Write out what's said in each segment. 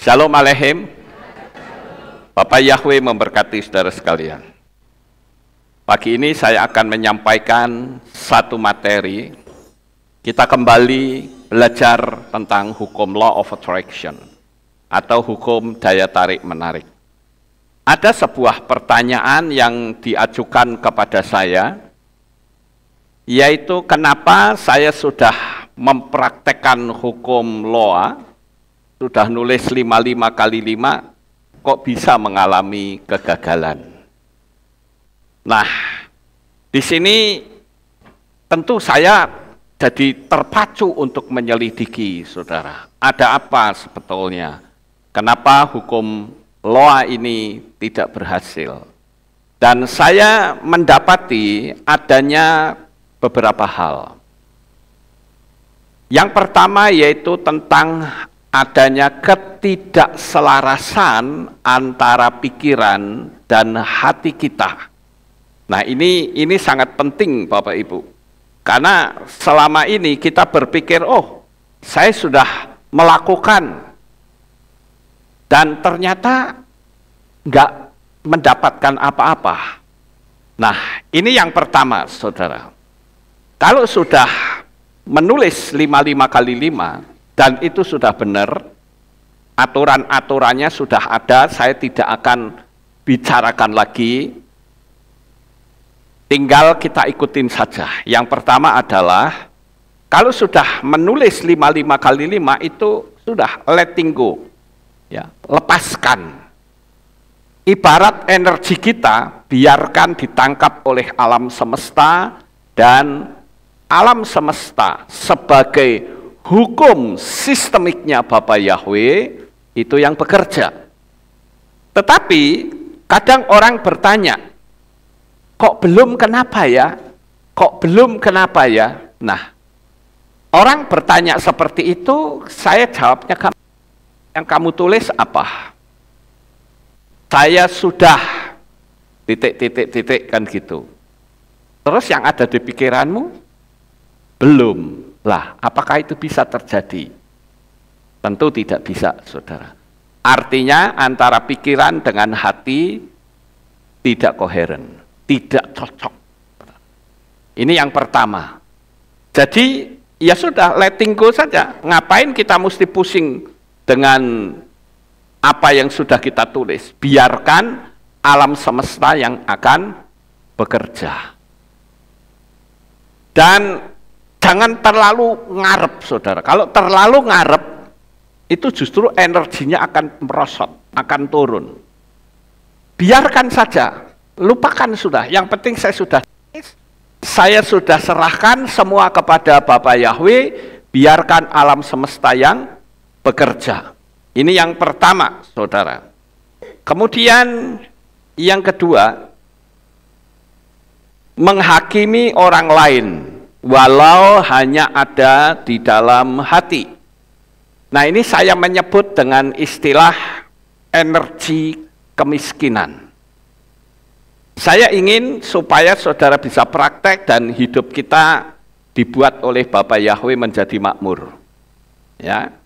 Shalom Aleichem. Bapak Yahweh memberkati saudara sekalian. Pagi ini saya akan menyampaikan satu materi. Kita kembali belajar tentang hukum law of attraction atau hukum daya tarik menarik. Ada sebuah pertanyaan yang diajukan kepada saya, yaitu kenapa saya sudah mempraktekkan hukum law, sudah nulis 55 kali 5, kok bisa mengalami kegagalan. Nah, di sini tentu saya jadi terpacu untuk menyelidiki, saudara. Ada apa sebetulnya? Kenapa hukum law ini tidak berhasil? Dan saya mendapati adanya beberapa hal. Yang pertama yaitu tentang adanya ketidakselarasan antara pikiran dan hati kita. Nah, ini sangat penting Bapak Ibu. Karena selama ini kita berpikir, oh, saya sudah melakukan dan ternyata nggak mendapatkan apa-apa. Nah, ini yang pertama, saudara. Kalau sudah menulis 55 kali 5, dan itu sudah benar, aturan-aturannya sudah ada, saya tidak akan bicarakan lagi, tinggal kita ikutin saja. Yang pertama adalah, kalau sudah menulis 55 kali 5, itu sudah letting go, ya, lepaskan. Ibarat energi kita, biarkan ditangkap oleh alam semesta, dan alam semesta sebagai hukum sistemiknya Bapak Yahweh itu yang bekerja. Tetapi kadang orang bertanya, kok belum kenapa ya? Kok belum kenapa ya? Nah, orang bertanya seperti itu, saya jawabnya, yang kamu tulis apa? Saya sudah titik kan gitu. Terus yang ada di pikiranmu? Belum. Lah, apakah itu bisa terjadi? Tentu tidak bisa, saudara. Artinya antara pikiran dengan hati tidak koheren, tidak cocok. Ini yang pertama. Jadi, ya sudah, letting go saja. Ngapain kita mesti pusing dengan apa yang sudah kita tulis? Biarkan alam semesta yang akan bekerja. Dan jangan terlalu ngarep, saudara. Kalau terlalu ngarep, itu justru energinya akan merosot, akan turun. Biarkan saja, lupakan sudah. Yang penting saya sudah serahkan semua kepada Bapak Yahweh, biarkan alam semesta yang bekerja. Ini yang pertama, saudara. Kemudian yang kedua, menghakimi orang lain walau hanya ada di dalam hati. Nah, ini saya menyebut dengan istilah energi kemiskinan. Saya ingin supaya saudara bisa praktek dan hidup kita dibuat oleh Bapak Yahweh menjadi makmur. Ya.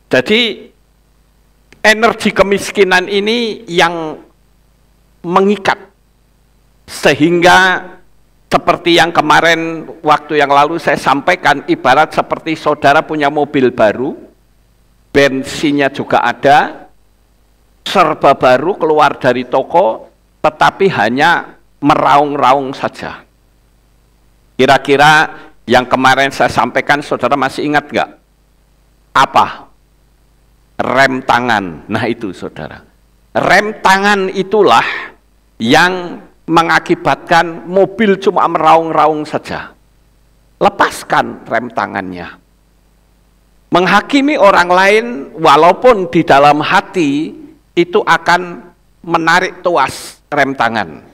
Jadi energi kemiskinan ini yang mengikat sehingga seperti yang kemarin waktu yang lalu saya sampaikan, ibarat seperti saudara punya mobil baru, bensinnya juga ada, serba baru keluar dari toko, tetapi hanya meraung-raung saja. Kira-kira yang kemarin saya sampaikan, saudara masih ingat nggak? Apa? Rem tangan. Nah itu saudara. Rem tangan itulah yang mengakibatkan mobil cuma meraung-raung saja. Lepaskan rem tangannya. Menghakimi orang lain walaupun di dalam hati itu akan menarik tuas rem tangan.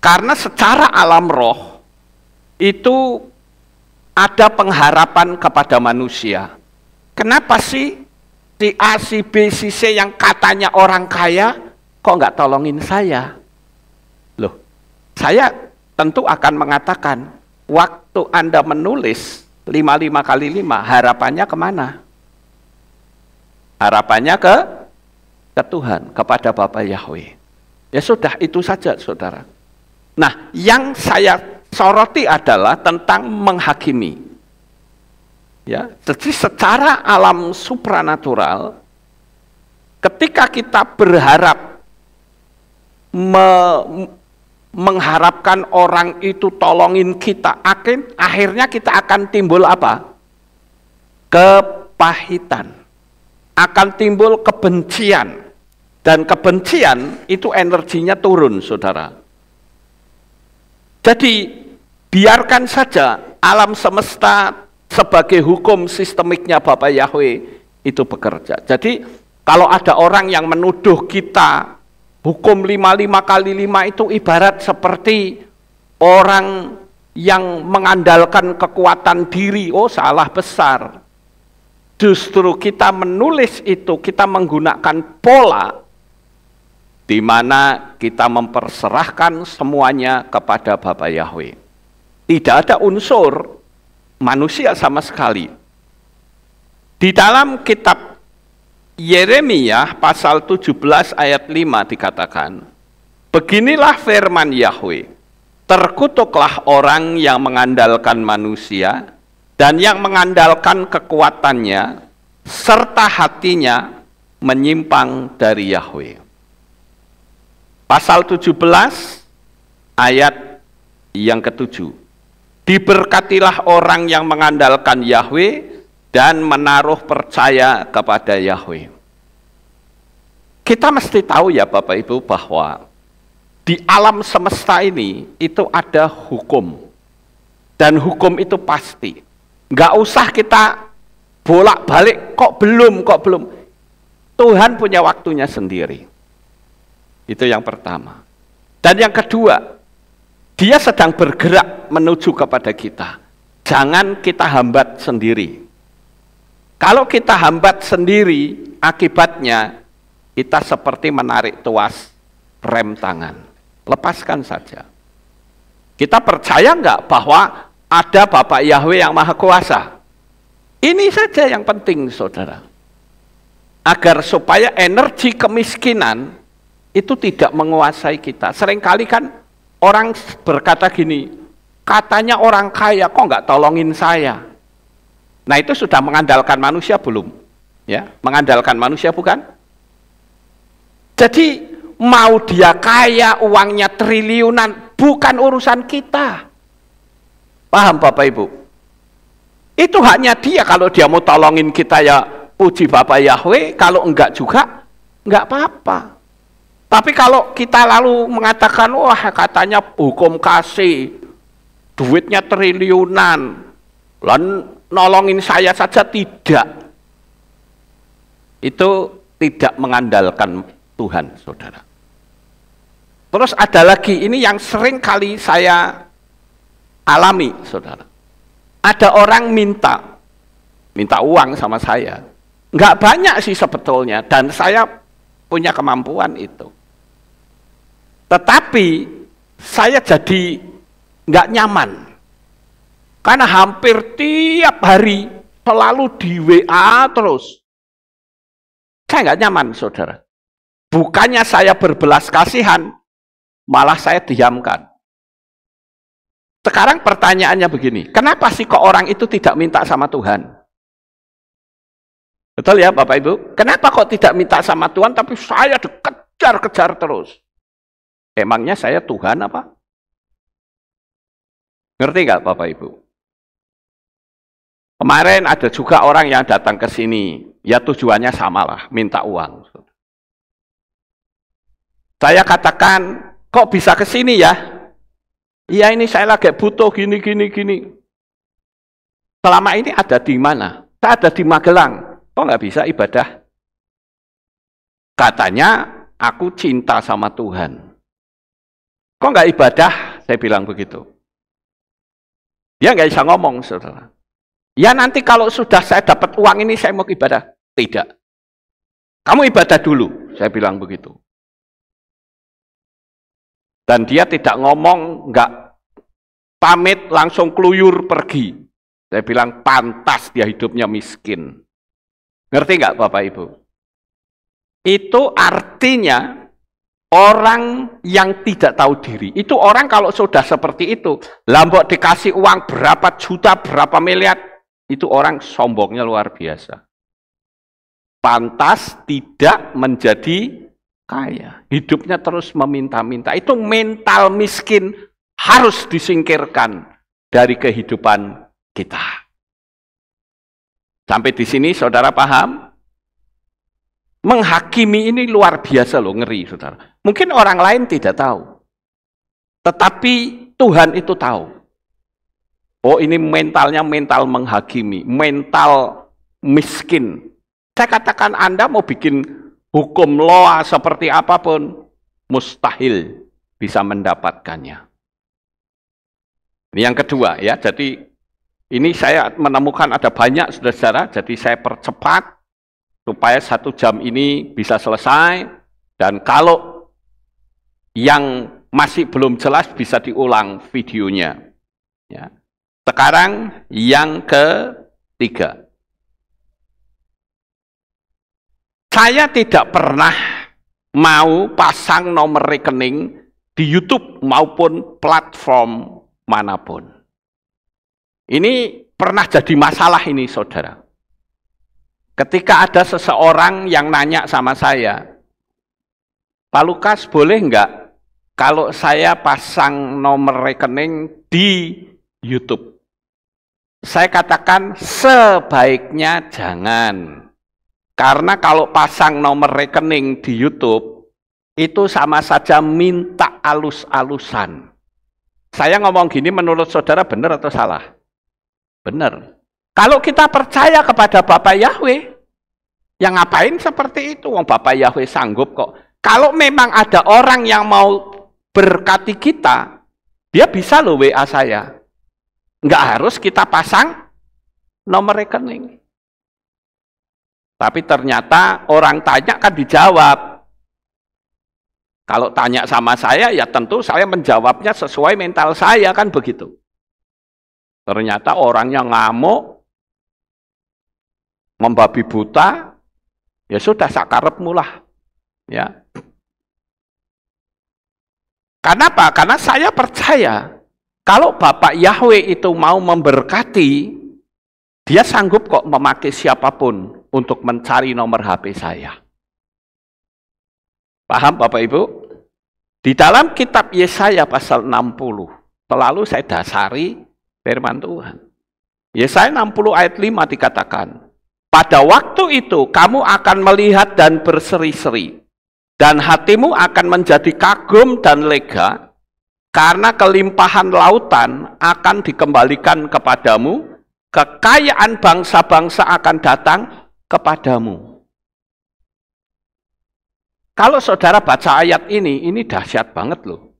Karena secara alam roh itu ada pengharapan kepada manusia. Kenapa sih si A, si B, si C yang katanya orang kaya kok nggak tolongin saya? Loh, saya tentu akan mengatakan, waktu Anda menulis 55 kali 5, harapannya kemana? Harapannya ke Tuhan, kepada Bapa Yahweh. Ya sudah, itu saja saudara. Nah, yang saya soroti adalah tentang menghakimi. Ya, jadi secara alam supranatural, ketika kita berharap mengharapkan orang itu tolongin kita, akhirnya kita akan timbul apa? Kepahitan. Akan timbul kebencian. Dan kebencian itu energinya turun, saudara. Jadi, biarkan saja alam semesta sebagai hukum sistemiknya Bapa Yahweh itu bekerja. Jadi, kalau ada orang yang menuduh kita hukum 55 kali 5 itu ibarat seperti orang yang mengandalkan kekuatan diri. Oh, salah besar. Justru kita menulis itu, kita menggunakan pola di mana kita memperserahkan semuanya kepada Bapa Yahweh. Tidak ada unsur manusia sama sekali. Di dalam kitab Yeremia pasal 17 ayat 5 dikatakan, beginilah firman Yahweh, terkutuklah orang yang mengandalkan manusia dan yang mengandalkan kekuatannya, serta hatinya menyimpang dari Yahweh. Pasal 17 ayat yang ke-7. Diberkatilah orang yang mengandalkan Yahweh dan menaruh percaya kepada Yahweh. Kita mesti tahu ya Bapak Ibu bahwa di alam semesta ini itu ada hukum. Dan hukum itu pasti. Nggak usah kita bolak-balik, kok belum. Tuhan punya waktunya sendiri. Itu yang pertama. Dan yang kedua, dia sedang bergerak menuju kepada kita. Jangan kita hambat sendiri. Kalau kita hambat sendiri, akibatnya kita seperti menarik tuas rem tangan. Lepaskan saja. Kita percaya nggak bahwa ada Bapak Yahweh yang Maha Kuasa? Ini saja yang penting, saudara. Agar supaya energi kemiskinan itu tidak menguasai kita. Seringkali kan orang berkata gini, katanya orang kaya kok nggak tolongin saya. Nah itu sudah mengandalkan manusia belum? Ya, mengandalkan manusia bukan? Jadi mau dia kaya, uangnya triliunan, bukan urusan kita. Paham Bapak Ibu? Itu haknya dia, kalau dia mau tolongin kita ya puji Bapak Yahweh, kalau enggak juga enggak apa-apa. Tapi kalau kita lalu mengatakan, wah katanya hukum kasih, duitnya triliunan, lalu nolongin saya saja, tidak. Itu tidak mengandalkan Tuhan, saudara. Terus ada lagi, ini yang sering kali saya alami, saudara. Ada orang minta uang sama saya. Nggak banyak sih sebetulnya, dan saya punya kemampuan itu. Tetapi saya jadi nggak nyaman. Karena hampir tiap hari selalu di WA terus. Saya nggak nyaman, saudara. Bukannya saya berbelas kasihan, malah saya diamkan. Sekarang pertanyaannya begini, kenapa sih kok orang itu tidak minta sama Tuhan? Betul ya Bapak Ibu? Kenapa kok tidak minta sama Tuhan, tapi saya dikejar-kejar terus? Emangnya saya Tuhan apa? Ngerti nggak Bapak Ibu? Kemarin ada juga orang yang datang ke sini, ya tujuannya samalah, minta uang. Saya katakan, kok bisa ke sini ya? Iya ini saya lagi butuh gini. Selama ini ada di mana? Saya ada di Magelang. Kok nggak bisa ibadah? Katanya, aku cinta sama Tuhan. Kok nggak ibadah? Saya bilang begitu. Dia nggak bisa ngomong, saudara. Ya nanti kalau sudah saya dapat uang ini, saya mau ibadah. Tidak. Kamu ibadah dulu, saya bilang begitu. Dan dia tidak ngomong, nggak pamit, langsung keluyur pergi. Saya bilang pantas dia hidupnya miskin. Ngerti nggak Bapak Ibu? itu artinya orang yang tidak tahu diri. Itu orang kalau sudah seperti itu, lambok dikasih uang berapa juta, berapa miliar, itu orang sombongnya luar biasa. Pantas tidak menjadi kaya. Hidupnya terus meminta-minta. Itu mental miskin harus disingkirkan dari kehidupan kita. Sampai di sini saudara paham? Menghakimi ini luar biasa loh, ngeri saudara. Mungkin orang lain tidak tahu. Tetapi Tuhan itu tahu. Oh ini mentalnya mental menghakimi, mental miskin. Saya katakan Anda mau bikin hukum loa seperti apapun, mustahil bisa mendapatkannya. Ini yang kedua ya, jadi ini saya menemukan ada banyak saudara-saudara, jadi saya percepat supaya 1 jam ini bisa selesai, dan kalau yang masih belum jelas bisa diulang videonya. Ya. Sekarang yang ketiga. Saya tidak pernah mau pasang nomor rekening di YouTube maupun platform manapun. Ini pernah jadi masalah ini saudara. Ketika ada seseorang yang nanya sama saya, Pak Lukas boleh enggak kalau saya pasang nomor rekening di YouTube? Saya katakan sebaiknya jangan. Karena kalau pasang nomor rekening di YouTube, itu sama saja minta alus-alusan. Saya ngomong gini menurut saudara benar atau salah? Benar. Kalau kita percaya kepada Bapak Yahweh, yang ngapain seperti itu? Wong Bapak Yahweh sanggup kok. Kalau memang ada orang yang mau berkati kita, dia bisa loh WA saya. Nggak harus kita pasang nomor rekening. Tapi ternyata orang tanya kan dijawab. Kalau tanya sama saya, ya tentu saya menjawabnya sesuai mental saya, kan begitu. Ternyata orangnya ngamuk, membabi buta, ya sudah sakarepmu lah. Ya. Kenapa? Karena saya percaya kalau Bapak Yahweh itu mau memberkati, dia sanggup kok memakai siapapun untuk mencari nomor HP saya. Paham Bapak Ibu? Di dalam kitab Yesaya pasal 60, selalu saya dasari firman Tuhan. Yesaya 60 ayat 5 dikatakan, pada waktu itu kamu akan melihat dan berseri-seri, dan hatimu akan menjadi kagum dan lega, karena kelimpahan lautan akan dikembalikan kepadamu, kekayaan bangsa-bangsa akan datang kepadamu. Kalau saudara baca ayat ini dahsyat banget loh.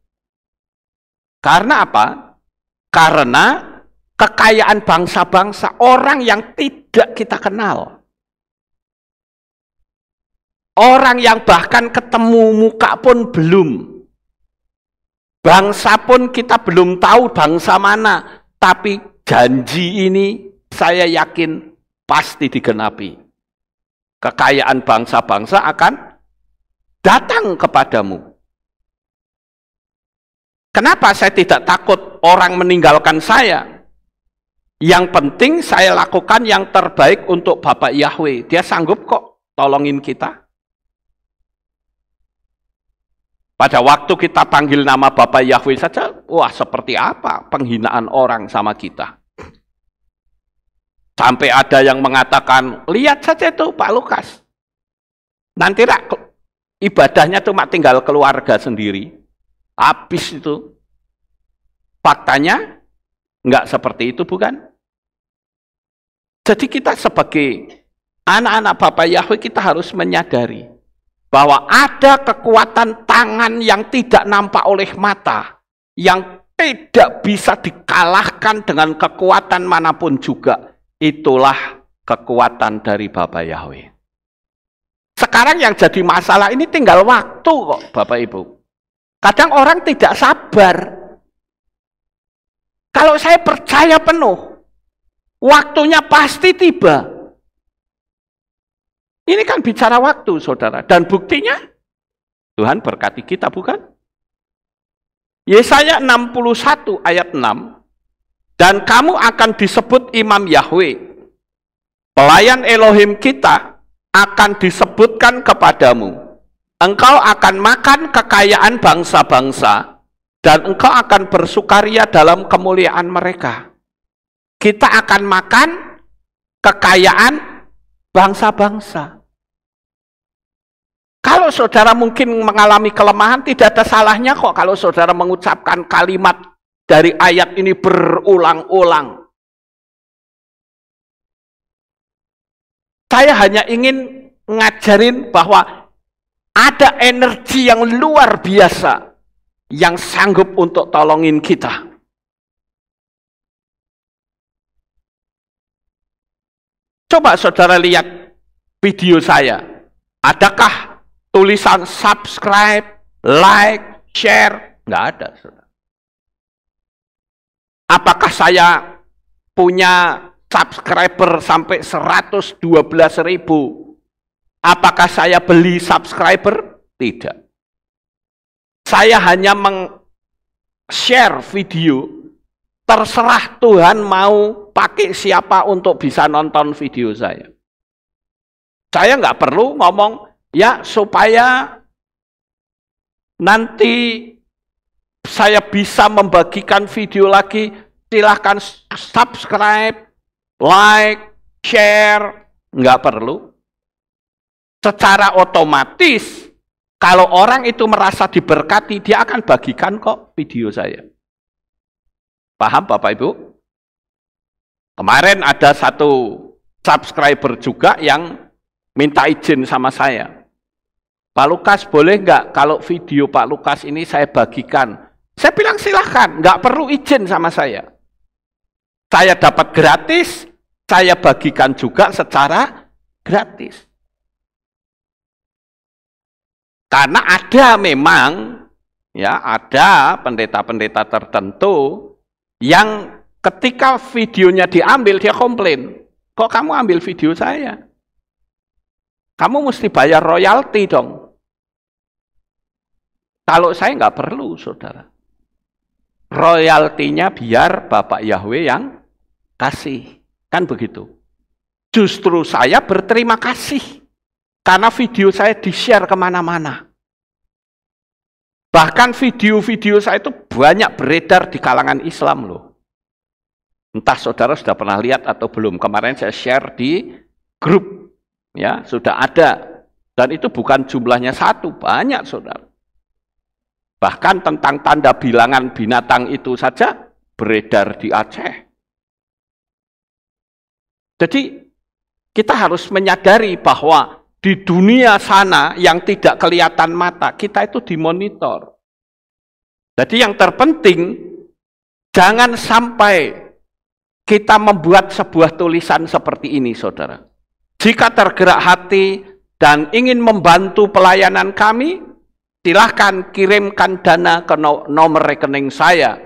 Karena apa? Karena kekayaan bangsa-bangsa, orang yang tidak kita kenal. Orang yang bahkan ketemu muka pun belum. Bangsa pun kita belum tahu bangsa mana. Tapi janji ini saya yakin pasti digenapi. Kekayaan bangsa-bangsa akan datang kepadamu. Kenapa saya tidak takut orang meninggalkan saya? Yang penting saya lakukan yang terbaik untuk Bapak Yahweh. Dia sanggup kok tolongin kita. Pada waktu kita panggil nama Bapak Yahweh saja, wah seperti apa penghinaan orang sama kita. Sampai ada yang mengatakan, lihat saja itu Pak Lukas. Nanti ibadahnya cuma tinggal keluarga sendiri. Habis itu. Faktanya enggak seperti itu, bukan? Jadi kita sebagai anak-anak Bapak Yahweh kita harus menyadari bahwa ada kekuatan tangan yang tidak nampak oleh mata, yang tidak bisa dikalahkan dengan kekuatan manapun juga. Itulah kekuatan dari Bapak Yahweh. Sekarang yang jadi masalah ini tinggal waktu kok Bapak Ibu. Kadang orang tidak sabar. Kalau saya percaya penuh, waktunya pasti tiba. Ini kan bicara waktu, saudara. Dan buktinya, Tuhan berkati kita, bukan? Yesaya 61 ayat 6, dan kamu akan disebut imam Yahweh. Pelayan Elohim kita akan disebutkan kepadamu. Engkau akan makan kekayaan bangsa-bangsa, dan engkau akan bersukaria dalam kemuliaan mereka. Kita akan makan kekayaan bangsa-bangsa. Kalau saudara mungkin mengalami kelemahan, tidak ada salahnya kok kalau saudara mengucapkan kalimat dari ayat ini berulang-ulang. Saya hanya ingin ngajarin bahwa ada energi yang luar biasa yang sanggup untuk tolongin kita. Coba saudara lihat video saya. Adakah tulisan subscribe, like, share? Nggak ada, saudara. Apakah saya punya subscriber sampai 112.000? Apakah saya beli subscriber? Tidak. Saya hanya meng-share video. Terserah Tuhan mau pakai siapa untuk bisa nonton video saya. Saya nggak perlu ngomong, ya supaya nanti saya bisa membagikan video lagi, silahkan subscribe, like, share, nggak perlu. Secara otomatis, kalau orang itu merasa diberkati, dia akan bagikan kok video saya. Paham Bapak Ibu? Kemarin ada satu subscriber juga yang minta izin sama saya. Pak Lukas, boleh nggak kalau video Pak Lukas ini saya bagikan? Saya bilang silahkan, nggak perlu izin sama saya. Saya dapat gratis, saya bagikan juga secara gratis. Karena ada memang, ya ada pendeta-pendeta tertentu yang ketika videonya diambil, dia komplain. Kok kamu ambil video saya? Kamu mesti bayar royalti dong. Kalau saya nggak perlu, saudara. Royaltinya biar Bapak Yahweh yang kasih. Kan begitu. Justru saya berterima kasih. Karena video saya di-share kemana-mana. Bahkan video-video saya itu banyak beredar di kalangan Islam loh. Entah saudara sudah pernah lihat atau belum. Kemarin saya share di grup. Ya, sudah ada. Dan itu bukan jumlahnya satu, banyak saudara. Bahkan tentang tanda bilangan binatang itu saja beredar di Aceh. Jadi kita harus menyadari bahwa di dunia sana yang tidak kelihatan mata, kita itu dimonitor. Jadi yang terpenting, jangan sampai kita membuat sebuah tulisan seperti ini, saudara. Jika tergerak hati dan ingin membantu pelayanan kami, silahkan kirimkan dana ke nomor rekening saya,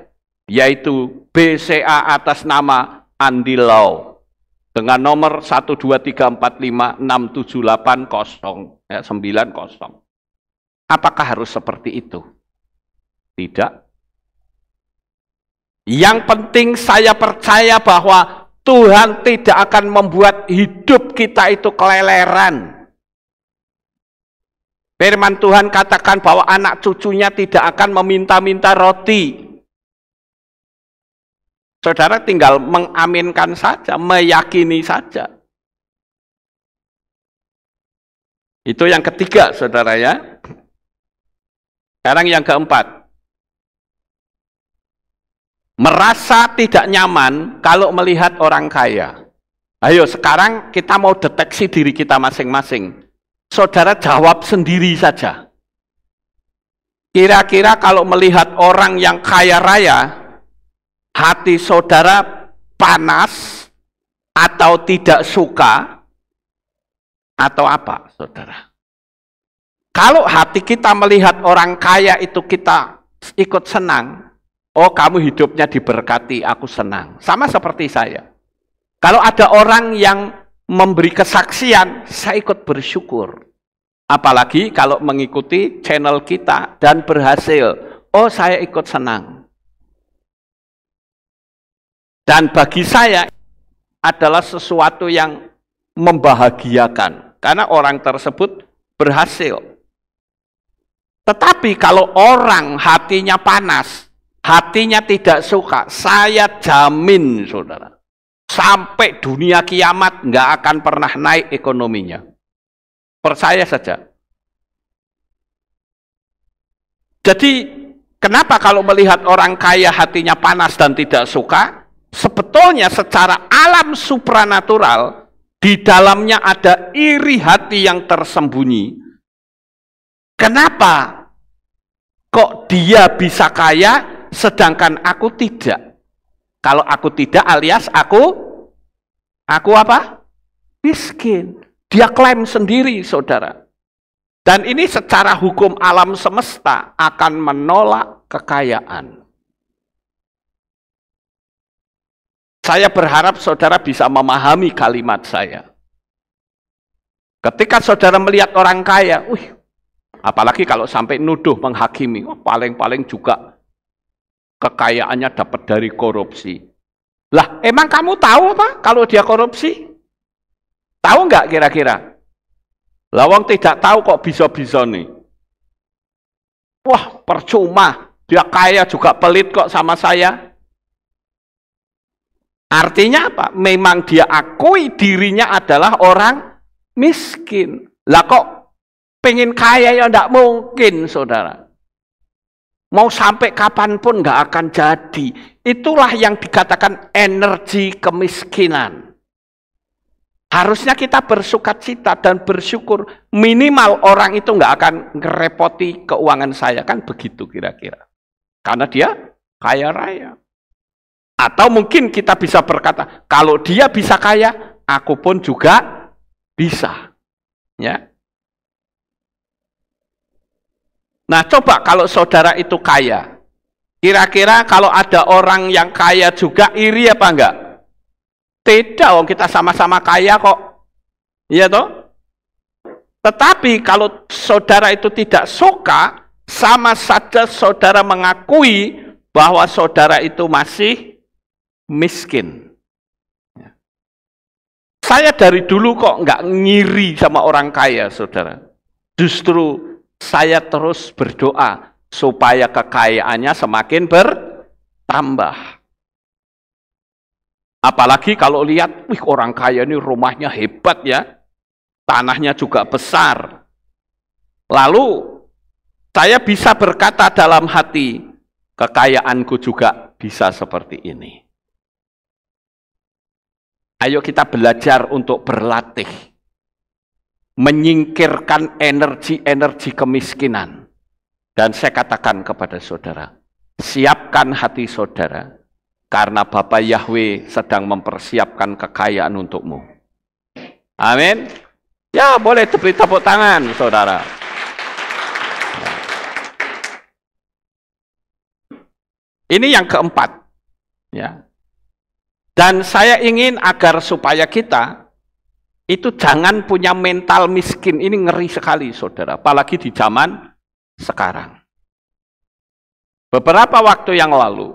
yaitu BCA atas nama Andi Lau. Dengan nomor 12345678090. Apakah harus seperti itu? Tidak. Yang penting saya percaya bahwa Tuhan tidak akan membuat hidup kita itu keleleran. Firman Tuhan katakan bahwa anak cucunya tidak akan meminta-minta roti. Saudara tinggal mengaminkan saja, meyakini saja. Itu yang ketiga, saudara ya. Sekarang yang keempat. Merasa tidak nyaman kalau melihat orang kaya. Ayo sekarang kita mau deteksi diri kita masing-masing. Saudara jawab sendiri saja. Kira-kira kalau melihat orang yang kaya raya, hati saudara panas atau tidak suka atau apa, saudara? Kalau hati kita melihat orang kaya itu kita ikut senang, oh kamu hidupnya diberkati, aku senang. Sama seperti saya. Kalau ada orang yang memberi kesaksian, saya ikut bersyukur. Apalagi kalau mengikuti channel kita dan berhasil, oh saya ikut senang. Dan bagi saya adalah sesuatu yang membahagiakan, karena orang tersebut berhasil. Tetapi kalau orang hatinya panas, hatinya tidak suka, saya jamin saudara, sampai dunia kiamat nggak akan pernah naik ekonominya. Percaya saja. Jadi kenapa kalau melihat orang kaya hatinya panas dan tidak suka? Sebetulnya secara alam supranatural di dalamnya ada iri hati yang tersembunyi. Kenapa kok dia bisa kaya sedangkan aku tidak? Kalau aku tidak alias aku apa? Miskin. Dia klaim sendiri, saudara. Dan ini secara hukum alam semesta akan menolak kekayaan. Saya berharap saudara bisa memahami kalimat saya. Ketika saudara melihat orang kaya, apalagi kalau sampai nuduh menghakimi, paling-paling juga kekayaannya dapat dari korupsi. Lah, emang kamu tahu apa kalau dia korupsi? Tahu nggak kira-kira? Lawang tidak tahu kok bisa-bisa nih. Wah, percuma. Dia kaya juga pelit kok sama saya. Artinya apa? Memang dia akui dirinya adalah orang miskin. Lah kok pengen kaya ya enggak mungkin, saudara. Mau sampai kapanpun nggak akan jadi. Itulah yang dikatakan energi kemiskinan. Harusnya kita bersukacita dan bersyukur. Minimal orang itu nggak akan ngerepoti keuangan saya. Kan begitu kira-kira. Karena dia kaya raya. Atau mungkin kita bisa berkata, kalau dia bisa kaya, aku pun juga bisa. Ya. Nah, coba kalau saudara itu kaya. Kira-kira kalau ada orang yang kaya juga iri apa enggak? Tidak, kita sama-sama kaya kok. Iya toh? Tetapi kalau saudara itu tidak suka, sama saja saudara mengakui bahwa saudara itu masih miskin. Saya dari dulu kok nggak ngiri sama orang kaya, saudara. Justru saya terus berdoa supaya kekayaannya semakin bertambah. Apalagi kalau lihat, orang kaya ini rumahnya hebat ya, tanahnya juga besar. Lalu saya bisa berkata dalam hati, kekayaanku juga bisa seperti ini. Ayo kita belajar untuk berlatih, menyingkirkan energi-energi kemiskinan. Dan saya katakan kepada saudara, siapkan hati saudara, karena Bapa Yahweh sedang mempersiapkan kekayaan untukmu. Amin. Ya, boleh beri tepuk tangan, saudara. Ini yang keempat. Ya. Dan saya ingin agar supaya kita itu jangan punya mental miskin. Ini ngeri sekali, saudara. Apalagi di zaman sekarang. Beberapa waktu yang lalu,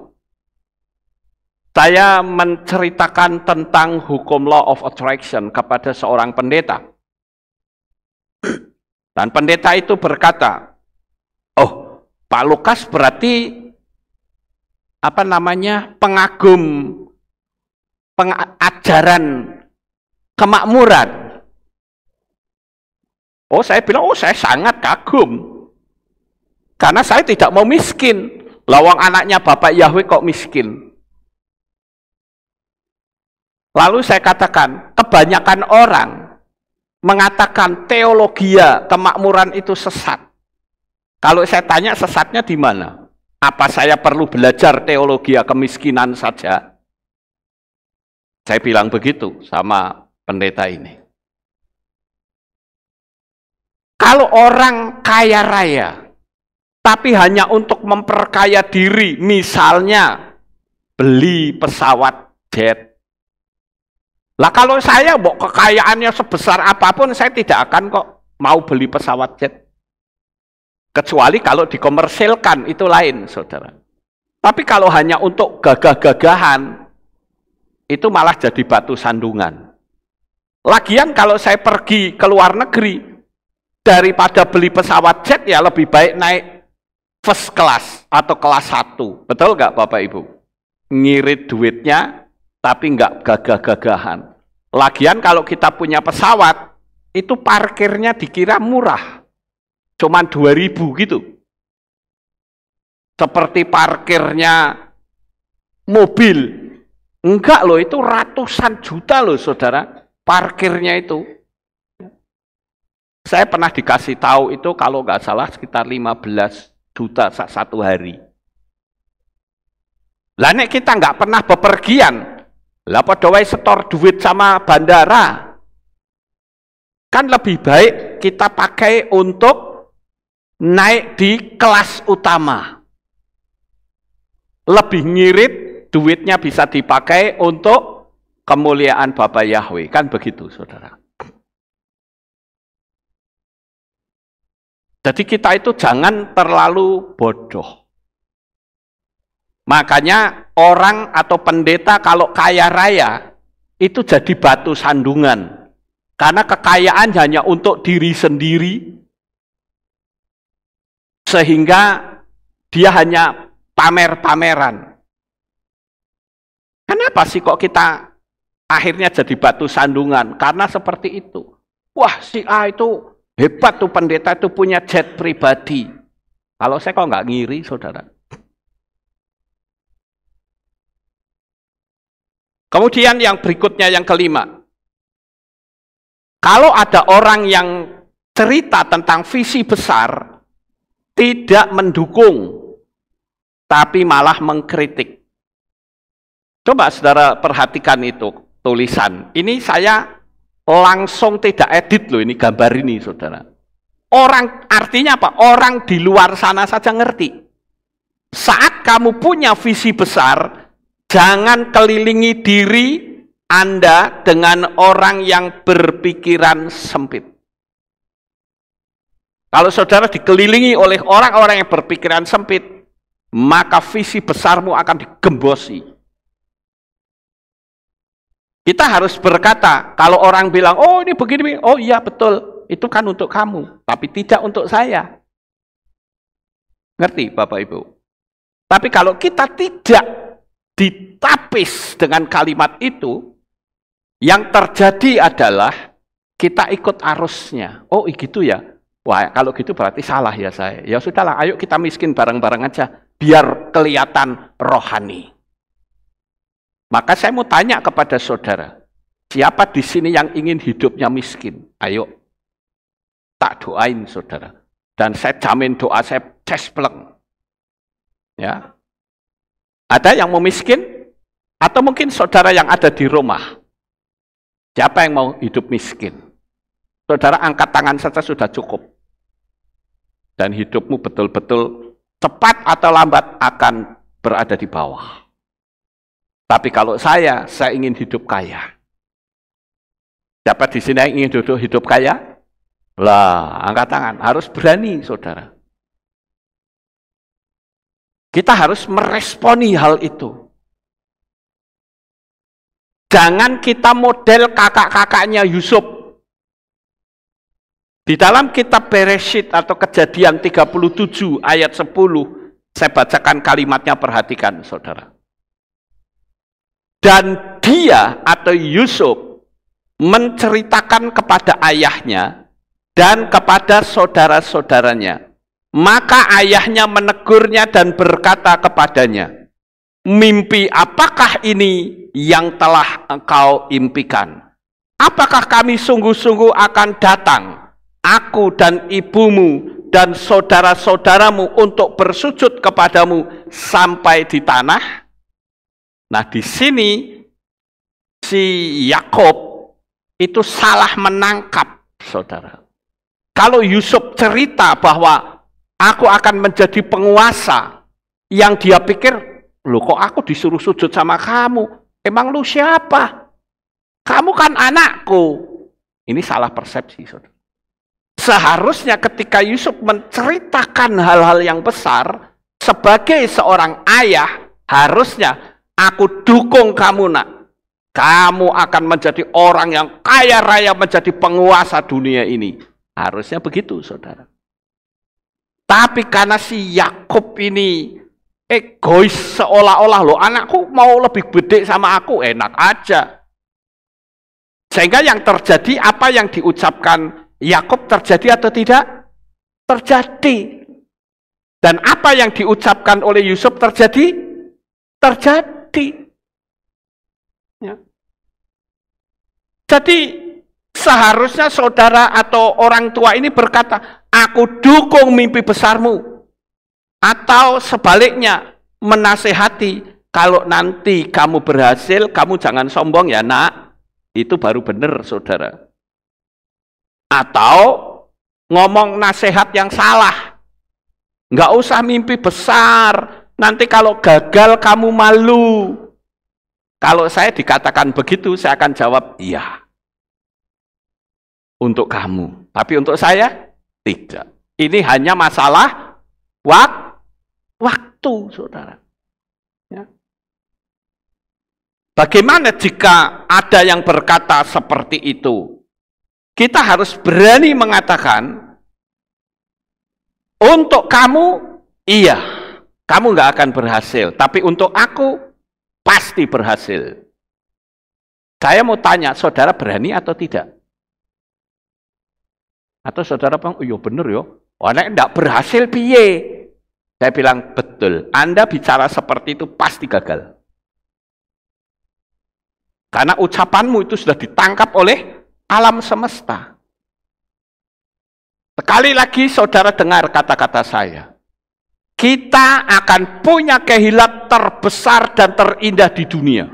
saya menceritakan tentang hukum law of attraction kepada seorang pendeta. Dan pendeta itu berkata, oh, Pak Lukas berarti pengagum ajaran kemakmuran. Oh, saya bilang, saya sangat kagum. Karena saya tidak mau miskin. Lawang anaknya Bapak Yahweh kok miskin. Lalu saya katakan, kebanyakan orang mengatakan teologi kemakmuran itu sesat. Kalau saya tanya sesatnya di mana? Apa saya perlu belajar teologi kemiskinan saja? Saya bilang begitu sama pendeta ini. Kalau orang kaya raya, tapi hanya untuk memperkaya diri, misalnya beli pesawat jet, Lah kalau saya mau kekayaannya sebesar apapun, saya tidak akan kok mau beli pesawat jet. Kecuali kalau dikomersilkan, itu lain, saudara. Tapi kalau hanya untuk gagah-gagahan, itu malah jadi batu sandungan. Lagian kalau saya pergi ke luar negeri, daripada beli pesawat jet, ya lebih baik naik first class atau kelas 1. Betul nggak Bapak Ibu? Ngirit duitnya, tapi nggak gagah-gagahan. Lagian kalau kita punya pesawat, itu parkirnya dikira murah. Cuman 2.000 gitu. Seperti parkirnya mobil. Enggak loh, itu ratusan juta loh saudara, parkirnya itu. Saya pernah dikasih tahu itu kalau nggak salah sekitar 15 juta satu hari. Lah nek kita nggak pernah bepergian, lah padha wae setor duit sama bandara. Kan lebih baik kita pakai untuk naik di kelas utama. Lebih ngirit, duitnya bisa dipakai untuk kemuliaan Bapa Yahweh. Kan begitu, saudara. Jadi kita itu jangan terlalu bodoh. Makanya orang atau pendeta kalau kaya raya, itu jadi batu sandungan. Karena kekayaan hanya untuk diri sendiri, sehingga dia hanya pamer-pameran. Kenapa sih kok kita akhirnya jadi batu sandungan? Karena seperti itu. Wah, si A itu hebat tuh pendeta itu punya jet pribadi. Kalau saya kok nggak ngiri, saudara. Kemudian yang berikutnya, yang kelima. Kalau ada orang yang cerita tentang visi besar, tidak mendukung, tapi malah mengkritik. Coba saudara perhatikan itu tulisan. Ini saya langsung tidak edit loh, ini gambar ini saudara. Orang, artinya apa? Orang di luar sana saja ngerti. Saat kamu punya visi besar, jangan kelilingi diri Anda dengan orang yang berpikiran sempit. Kalau saudara dikelilingi oleh orang-orang yang berpikiran sempit, maka visi besarmu akan digembosi. Kita harus berkata, kalau orang bilang, oh ini begini, oh iya betul, itu kan untuk kamu, tapi tidak untuk saya. Ngerti Bapak Ibu? Tapi kalau kita tidak ditapis dengan kalimat itu, yang terjadi adalah kita ikut arusnya. Oh gitu ya? Wah, kalau gitu berarti salah ya saya. Ya sudahlah, ayo kita miskin bareng-bareng aja, biar kelihatan rohani. Maka saya mau tanya kepada saudara, siapa di sini yang ingin hidupnya miskin? Ayo, tak doain saudara. Dan saya jamin doa saya cespleng. Ya, ada yang mau miskin? Atau mungkin saudara yang ada di rumah? Siapa yang mau hidup miskin? Saudara angkat tangan saja sudah cukup. Dan hidupmu betul-betul cepat atau lambat akan berada di bawah. Tapi kalau saya ingin hidup kaya. Siapa di sini yang ingin hidup kaya? Lah, angkat tangan. Harus berani, saudara. Kita harus meresponi hal itu. Jangan kita model kakak-kakaknya Yusuf. Di dalam kitab Bereshit atau Kejadian 37 ayat 10, saya bacakan kalimatnya, perhatikan saudara. Dan dia atau Yusuf menceritakan kepada ayahnya dan kepada saudara-saudaranya. Maka ayahnya menegurnya dan berkata kepadanya, mimpi apakah ini yang telah engkau impikan? Apakah kami sungguh-sungguh akan datang, aku dan ibumu dan saudara-saudaramu untuk bersujud kepadamu sampai di tanah? Nah, di sini si Yakub itu salah menangkap, saudara. Kalau Yusuf cerita bahwa aku akan menjadi penguasa, yang dia pikir, loh kok aku disuruh sujud sama kamu? Emang lu siapa? Kamu kan anakku. Ini salah persepsi, saudara. Seharusnya ketika Yusuf menceritakan hal-hal yang besar, sebagai seorang ayah, harusnya aku dukung kamu, nak. Kamu akan menjadi orang yang kaya raya, menjadi penguasa dunia ini. Harusnya begitu, saudara. Tapi karena si Yakub ini egois, seolah-olah loh anakku mau lebih gede sama aku, enak aja. Sehingga yang terjadi, apa yang diucapkan Yakub terjadi atau tidak? Terjadi. Dan apa yang diucapkan oleh Yusuf terjadi? Terjadi. Ya. Jadi seharusnya saudara atau orang tua ini berkata, aku dukung mimpi besarmu. Atau sebaliknya, menasehati, kalau nanti kamu berhasil, kamu jangan sombong ya nak. Itu baru benar saudara. Atau ngomong nasihat yang salah. Nggak usah mimpi besar, nanti kalau gagal kamu malu. Kalau saya dikatakan begitu, saya akan jawab, iya. Untuk kamu. Tapi untuk saya, tidak. Ini hanya masalah waktu, saudara. Ya. Bagaimana jika ada yang berkata seperti itu? Kita harus berani mengatakan, untuk kamu, iya. Kamu nggak akan berhasil. Tapi untuk aku, pasti berhasil. Saya mau tanya, saudara berani atau tidak? Atau saudara bilang, iya bener ya, nek enggak berhasil piye? Saya bilang, betul. Anda bicara seperti itu pasti gagal. Karena ucapanmu itu sudah ditangkap oleh alam semesta. Sekali lagi saudara dengar kata-kata saya. Kita akan punya kehilat terbesar dan terindah di dunia.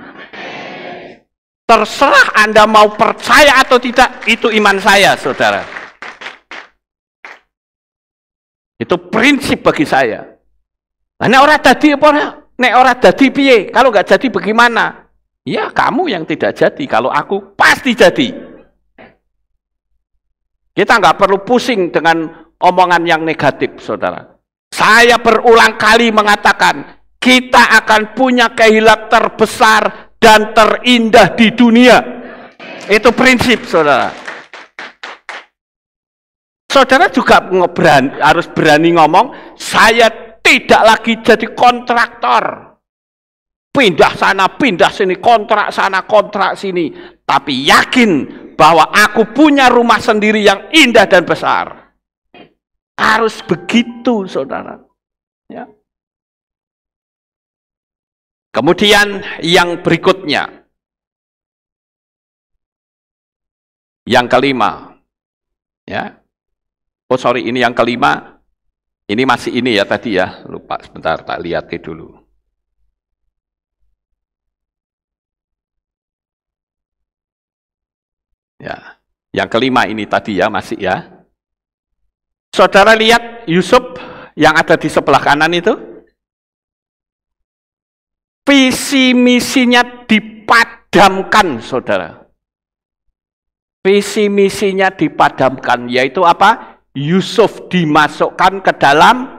Terserah Anda mau percaya atau tidak, itu iman saya, saudara. Itu prinsip bagi saya. Nek ora dadi apa? Nek ora dadi piye? Kalau nggak jadi bagaimana? Ya kamu yang tidak jadi. Kalau aku pasti jadi. Kita nggak perlu pusing dengan omongan yang negatif, saudara. Saya berulang kali mengatakan, kita akan punya kehilat terbesar dan terindah di dunia. Itu prinsip, saudara. Saudara juga harus berani ngomong, saya tidak lagi jadi kontraktor. Pindah sana, pindah sini, kontrak sana, kontrak sini. Tapi yakin bahwa aku punya rumah sendiri yang indah dan besar. Harus begitu, saudara. Ya. Kemudian yang berikutnya. Yang kelima. Ya. Oh sorry, ini yang kelima. Ini masih ini ya tadi ya. Lupa sebentar, tak lihat dulu. Ya. Yang kelima ini tadi ya, masih ya. Saudara lihat Yusuf yang ada di sebelah kanan itu? Visi misinya dipadamkan, saudara. Visi misinya dipadamkan, yaitu apa? Yusuf dimasukkan ke dalam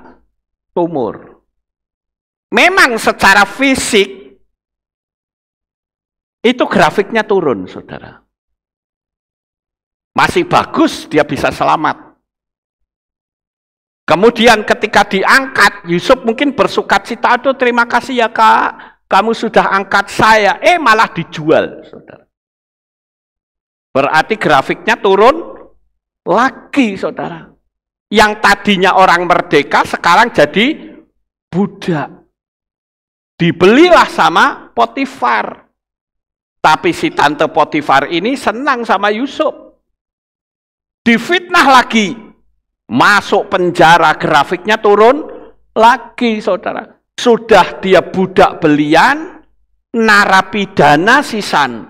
sumur. Memang secara fisik itu grafiknya turun, saudara. Masih bagus, dia bisa selamat. Kemudian ketika diangkat, Yusuf mungkin bersukacita, aduh terima kasih ya kak, kamu sudah angkat saya, malah dijual, saudara. Berarti grafiknya turun lagi, saudara. Yang tadinya orang merdeka, sekarang jadi budak. Dibelilah sama Potifar. Tapi si tante Potifar ini senang sama Yusuf. Difitnah lagi. Masuk penjara, grafiknya turun lagi, saudara. Sudah dia budak belian, narapidana sisan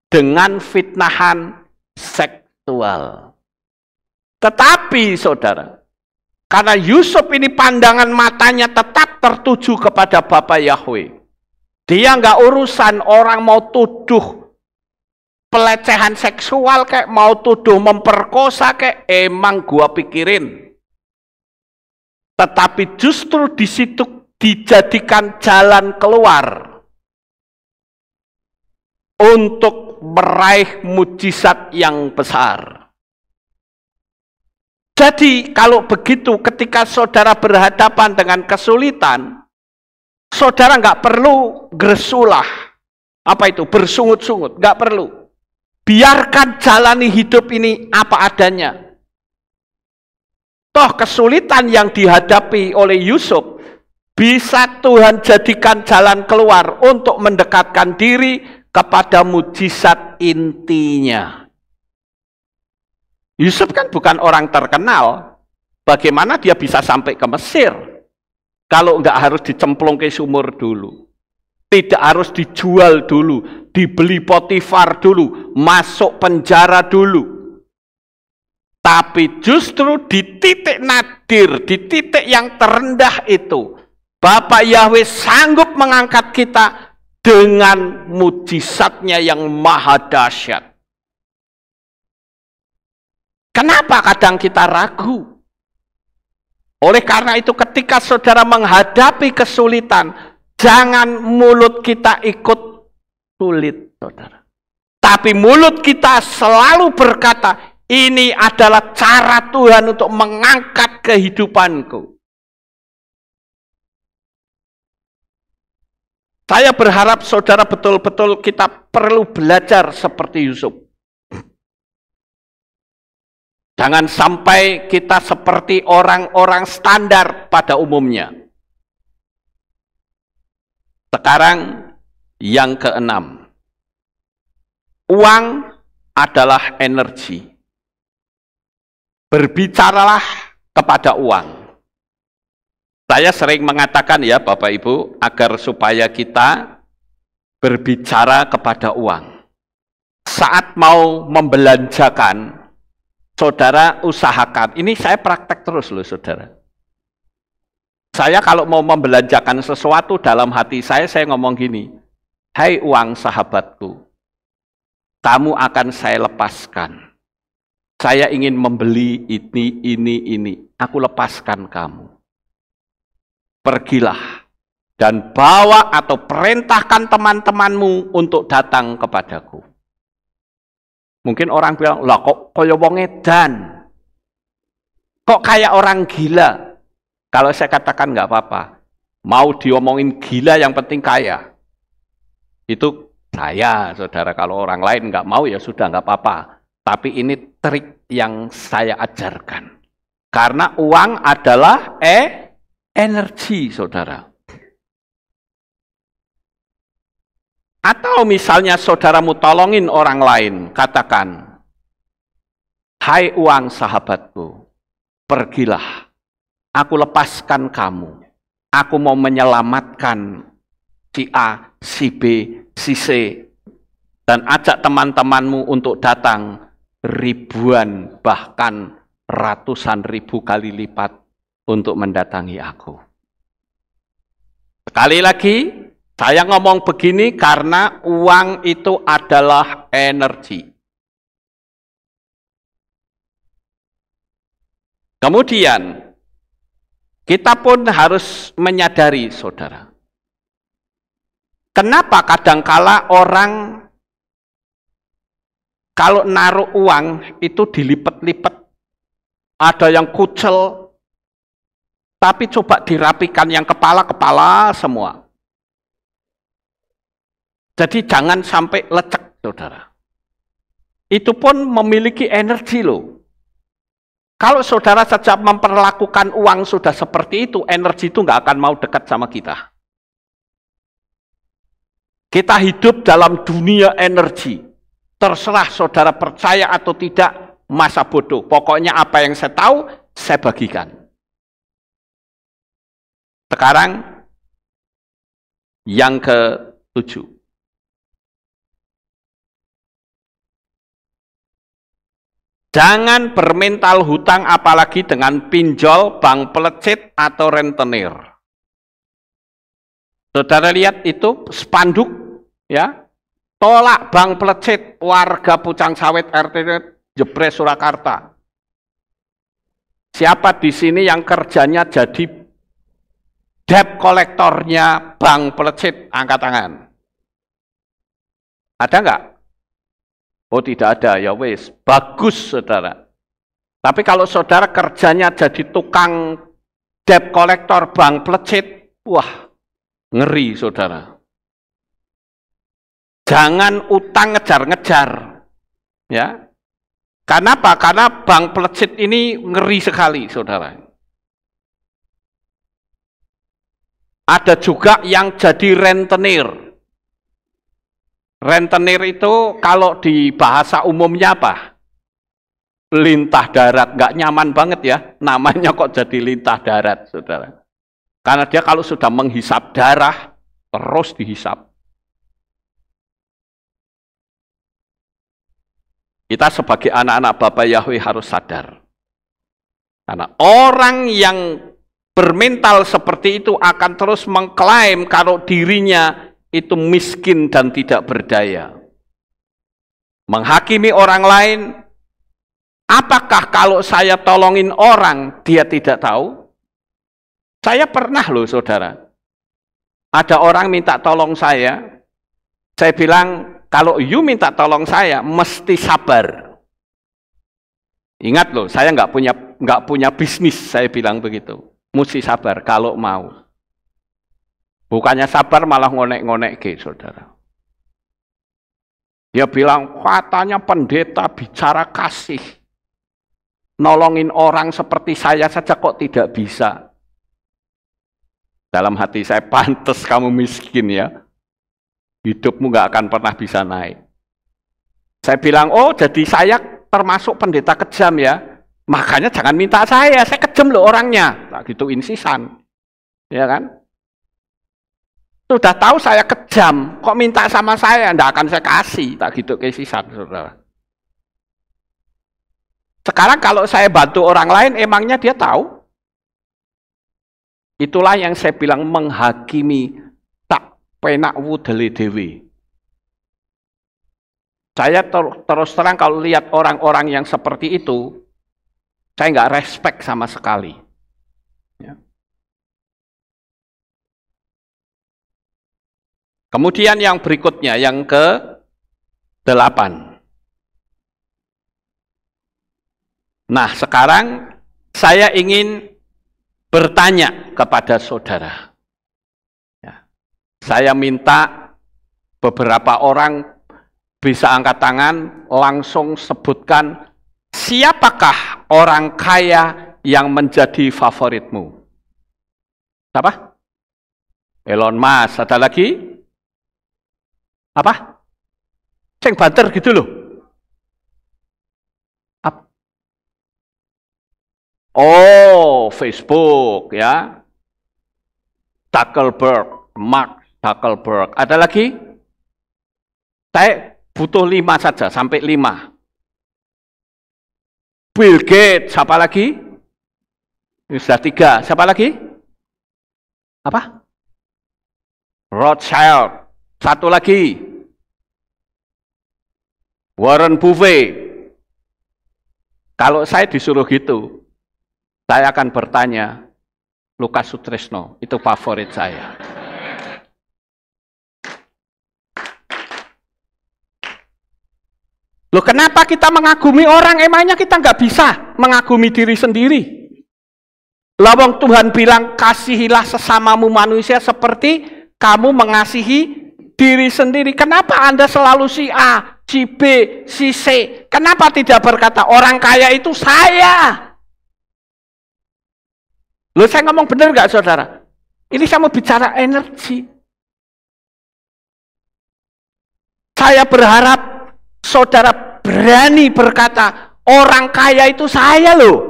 dengan fitnahan seksual. Tetapi, saudara, karena Yusuf ini pandangan matanya tetap tertuju kepada Bapa Yahweh. Dia nggak urusan orang mau tuduh pelecehan seksual kayak mau tuduh memperkosa kayak emang gua pikirin. Tetapi justru di situ dijadikan jalan keluar untuk meraih mujizat yang besar. Jadi kalau begitu ketika saudara berhadapan dengan kesulitan, saudara nggak perlu gersulah. Apa itu? Bersungut-sungut. Nggak perlu. Biarkan jalani hidup ini apa adanya. Toh kesulitan yang dihadapi oleh Yusuf bisa Tuhan jadikan jalan keluar untuk mendekatkan diri kepada mujizat intinya. Yusuf kan bukan orang terkenal. Bagaimana dia bisa sampai ke Mesir? Kalau nggak harus dicemplung ke sumur dulu. Tidak harus dijual dulu. Dibeli Potifar dulu. Masuk penjara dulu. Tapi justru di titik nadir, di titik yang terendah itu, Bapak Yahweh sanggup mengangkat kita dengan mujizatnya yang maha dahsyat. Kenapa kadang kita ragu? Oleh karena itu ketika saudara menghadapi kesulitan, jangan mulut kita ikut sulit, saudara. Tapi mulut kita selalu berkata, ini adalah cara Tuhan untuk mengangkat kehidupanku. Saya berharap saudara betul-betul kita perlu belajar seperti Yusuf. Jangan sampai kita seperti orang-orang standar pada umumnya. Sekarang yang keenam. Uang adalah energi. Berbicaralah kepada uang. Saya sering mengatakan ya Bapak Ibu, agar supaya kita berbicara kepada uang. Saat mau membelanjakan, saudara usahakan, ini saya praktek terus loh saudara. Saya kalau mau membelanjakan sesuatu dalam hati saya ngomong gini, hai uang sahabatku, kamu akan saya lepaskan. Saya ingin membeli ini, aku lepaskan kamu. Pergilah dan bawa atau perintahkan teman-temanmu untuk datang kepadaku. Mungkin orang bilang, lah kok kaya wong edan? Kok kayak orang gila? Kalau saya katakan nggak apa-apa. Mau diomongin gila yang penting kaya. Itu saya, saudara. Kalau orang lain nggak mau ya sudah nggak apa-apa. Tapi ini trik yang saya ajarkan. Karena uang adalah energi, saudara. Atau misalnya saudaramu tolongin orang lain, katakan, hai uang sahabatku, pergilah, aku lepaskan kamu, aku mau menyelamatkan si A, si B, si C, dan ajak teman-temanmu untuk datang ribuan, bahkan ratusan ribu kali lipat untuk mendatangi aku. Sekali lagi, saya ngomong begini karena uang itu adalah energi. Kemudian, kita pun harus menyadari, saudara. Kenapa kadangkala orang kalau naruh uang itu dilipat-lipat, ada yang kucel, tapi coba dirapikan yang kepala-kepala semua. Jadi jangan sampai lecek, saudara. Itu pun memiliki energi loh. Kalau saudara sejak memperlakukan uang sudah seperti itu, energi itu nggak akan mau dekat sama kita. Kita hidup dalam dunia energi. Terserah saudara percaya atau tidak, masa bodoh. Pokoknya apa yang saya tahu, saya bagikan. Sekarang, yang ke-7. Jangan bermental hutang apalagi dengan pinjol, bank pelecet, atau rentenir. Saudara lihat itu spanduk, ya, tolak Bang Plecit, warga Pucang Sawit RT Jebres Surakarta. Siapa di sini yang kerjanya jadi debt kolektornya Bang Plecit? Angkat tangan. Ada nggak? Oh tidak ada, ya wes. Bagus saudara. Tapi kalau saudara kerjanya jadi tukang debt kolektor Bang Plecit, wah ngeri saudara. Jangan utang ngejar-ngejar. Ya. Kenapa? Karena Bang Plecit ini ngeri sekali, saudara. Ada juga yang jadi rentenir. Rentenir itu kalau di bahasa umumnya apa? Lintah darat. Nggak nyaman banget ya. Namanya kok jadi lintah darat, saudara. Karena dia kalau sudah menghisap darah, terus dihisap. Kita sebagai anak-anak Bapak Yahweh harus sadar. Karena orang yang bermental seperti itu akan terus mengklaim kalau dirinya itu miskin dan tidak berdaya. Menghakimi orang lain, apakah kalau saya tolongin orang, dia tidak tahu? Saya pernah loh saudara, ada orang minta tolong saya bilang, kalau you minta tolong saya, mesti sabar. Ingat loh, saya nggak punya bisnis, saya bilang begitu. Mesti sabar kalau mau. Bukannya sabar malah ngonek-ngonek ke saudara. Dia bilang, katanya pendeta bicara kasih. Nolongin orang seperti saya saja kok tidak bisa. Dalam hati saya, pantes kamu miskin ya. Hidupmu nggak akan pernah bisa naik. Saya bilang, oh jadi saya termasuk pendeta kejam ya. Makanya jangan minta saya kejam loh orangnya. Tak gitu insisan. Ya kan? Sudah tahu saya kejam, kok minta sama saya, nggak akan saya kasih. Tak gitu insisan, saudara. Sekarang kalau saya bantu orang lain, emangnya dia tahu? Itulah yang saya bilang menghakimi penak wudele dewi. Saya terus terang kalau lihat orang-orang yang seperti itu, saya nggak respect sama sekali. Ya. Kemudian yang berikutnya, yang ke-8. Nah, sekarang saya ingin bertanya kepada saudara. Saya minta beberapa orang bisa angkat tangan, langsung sebutkan siapakah orang kaya yang menjadi favoritmu. Siapa? Elon Musk. Ada lagi? Apa? Ceng banter gitu loh. Oh, Facebook ya. Zuckerberg, Mark Zuckerberg. Ada lagi? Saya butuh 5 saja, sampai 5. Bill Gates, siapa lagi? Ini sudah 3. Siapa lagi? Apa? Rothschild. 1 lagi. Warren Buffett. Kalau saya disuruh gitu, saya akan bertanya, Lukas Sutrisno, itu favorit saya. Loh, kenapa kita mengagumi orang? Emangnya kita nggak bisa mengagumi diri sendiri? Lawang Tuhan bilang, kasihilah sesamamu manusia seperti kamu mengasihi diri sendiri. Kenapa Anda selalu si A, si B, si C? Kenapa tidak berkata, orang kaya itu saya? Loh, saya ngomong benar nggak saudara? Ini saya mau bicara energi. Saya berharap saudara berani berkata, orang kaya itu saya loh.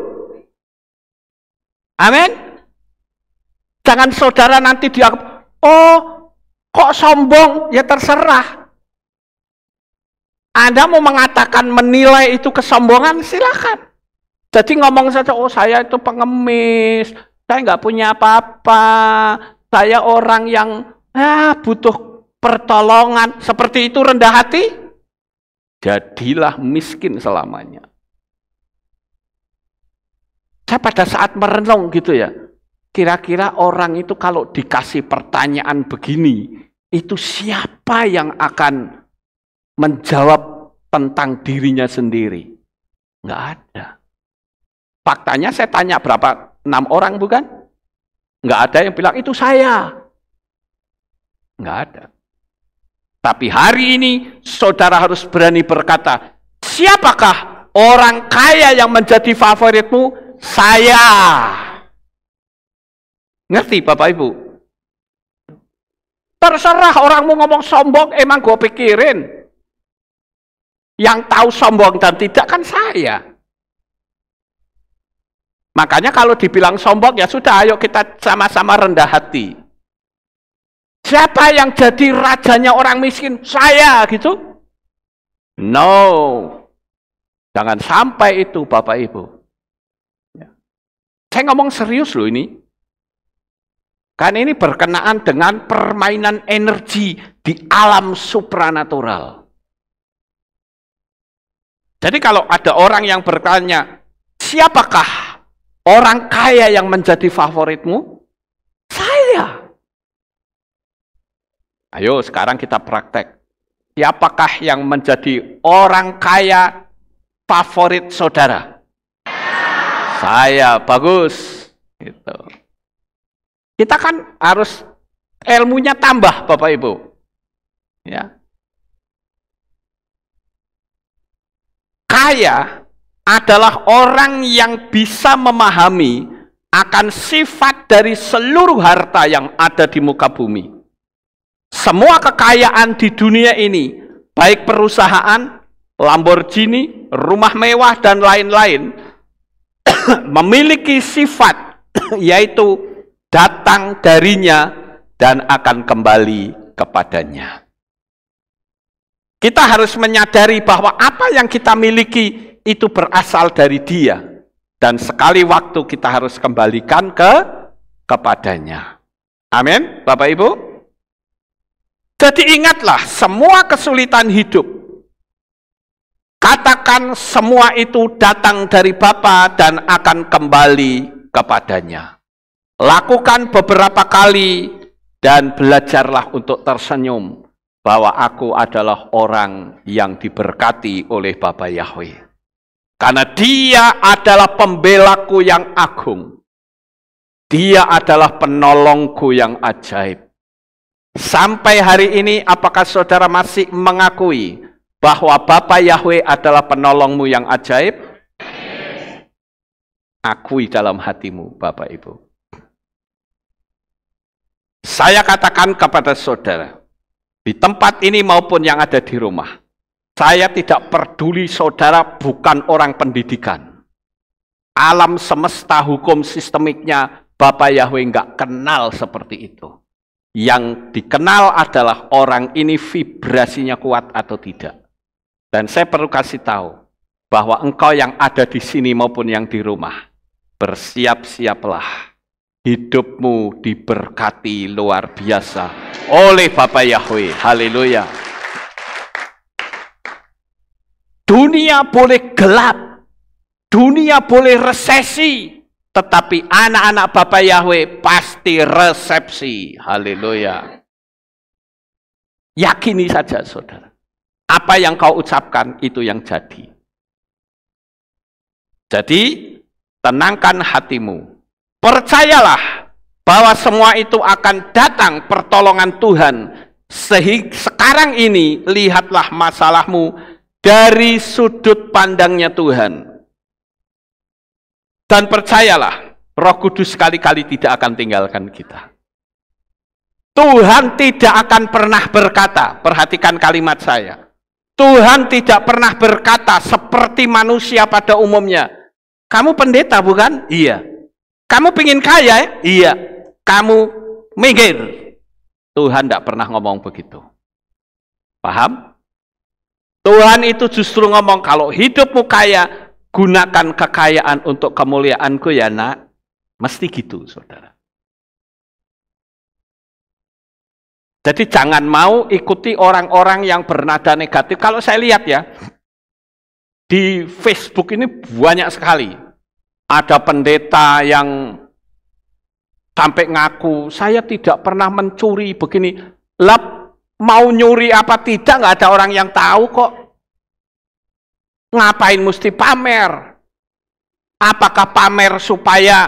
Amin. Jangan saudara nanti dianggap, oh kok sombong, ya terserah. Anda mau mengatakan menilai itu kesombongan, silakan. Jadi ngomong saja, oh saya itu pengemis, saya nggak punya apa-apa, saya orang yang butuh pertolongan, seperti itu rendah hati, jadilah miskin selamanya. Saya pada saat merenung gitu ya, kira-kira orang itu kalau dikasih pertanyaan begini, itu siapa yang akan menjawab tentang dirinya sendiri? Nggak ada. Faktanya saya tanya berapa? 6 orang bukan? Nggak ada yang bilang itu saya. Nggak ada. Tapi hari ini saudara harus berani berkata, siapakah orang kaya yang menjadi favoritmu? Saya. Ngerti Bapak Ibu? Terserah orangmu ngomong sombong, emang gue pikirin. Yang tahu sombong dan tidak kan saya. Makanya kalau dibilang sombong, ya sudah, ayo kita sama-sama rendah hati. Siapa yang jadi rajanya orang miskin? Saya, gitu? No. Jangan sampai itu, Bapak Ibu. Saya ngomong serius loh ini. Kan ini berkenaan dengan permainan energi di alam supranatural. Jadi kalau ada orang yang bertanya, siapakah orang kaya yang menjadi favoritmu? Saya. Ayo sekarang kita praktek. Siapakah yang menjadi orang kaya favorit saudara? Saya, bagus. Gitu. Kita kan harus ilmunya tambah Bapak Ibu. Ya. Kaya adalah orang yang bisa memahami akan sifat dari seluruh harta yang ada di muka bumi. Semua kekayaan di dunia ini, baik perusahaan, Lamborghini, rumah mewah, dan lain-lain, memiliki sifat, yaitu datang darinya dan akan kembali kepadanya. Kita harus menyadari bahwa apa yang kita miliki itu berasal dari Dia. Dan sekali waktu kita harus kembalikan kepadanya. Amin, Bapak Ibu. Jadi ingatlah, semua kesulitan hidup, katakan semua itu datang dari Bapa dan akan kembali kepadanya. Lakukan beberapa kali dan belajarlah untuk tersenyum bahwa aku adalah orang yang diberkati oleh Bapa Yahweh. Karena Dia adalah pembelaku yang agung. Dia adalah penolongku yang ajaib. Sampai hari ini, apakah saudara masih mengakui bahwa Bapa Yahweh adalah penolongmu yang ajaib? Akui dalam hatimu, Bapak Ibu. Saya katakan kepada saudara, di tempat ini maupun yang ada di rumah, saya tidak peduli saudara bukan orang pendidikan. Alam semesta hukum sistemiknya, Bapa Yahweh nggak kenal seperti itu. Yang dikenal adalah orang ini vibrasinya kuat atau tidak. Dan saya perlu kasih tahu bahwa engkau yang ada di sini maupun yang di rumah, bersiap-siaplah. Hidupmu diberkati luar biasa oleh Bapa Yahweh. Haleluya. Dunia boleh gelap, dunia boleh resesi, tetapi anak-anak Bapa Yahweh pasti resepsi. Haleluya. Yakini saja saudara. Apa yang kau ucapkan itu yang jadi. Jadi tenangkan hatimu. Percayalah bahwa semua itu akan datang pertolongan Tuhan. Sehingga sekarang ini lihatlah masalahmu dari sudut pandangnya Tuhan. Dan percayalah, Roh Kudus sekali-kali tidak akan tinggalkan kita. Tuhan tidak akan pernah berkata, perhatikan kalimat saya. Tuhan tidak pernah berkata seperti manusia pada umumnya. Kamu pendeta bukan? Iya. Kamu pingin kaya? Iya. Kamu minggir. Tuhan tidak pernah ngomong begitu. Paham? Tuhan itu justru ngomong, kalau hidupmu kaya, gunakan kekayaan untuk kemuliaanku ya nak. Mesti gitu saudara. Jadi jangan mau ikuti orang-orang yang bernada negatif. Kalau saya lihat ya, di Facebook ini banyak sekali. Ada pendeta yang sampai ngaku, saya tidak pernah mencuri begini. Lah, mau nyuri apa tidak, nggak ada orang yang tahu kok. Ngapain mesti pamer? Apakah pamer supaya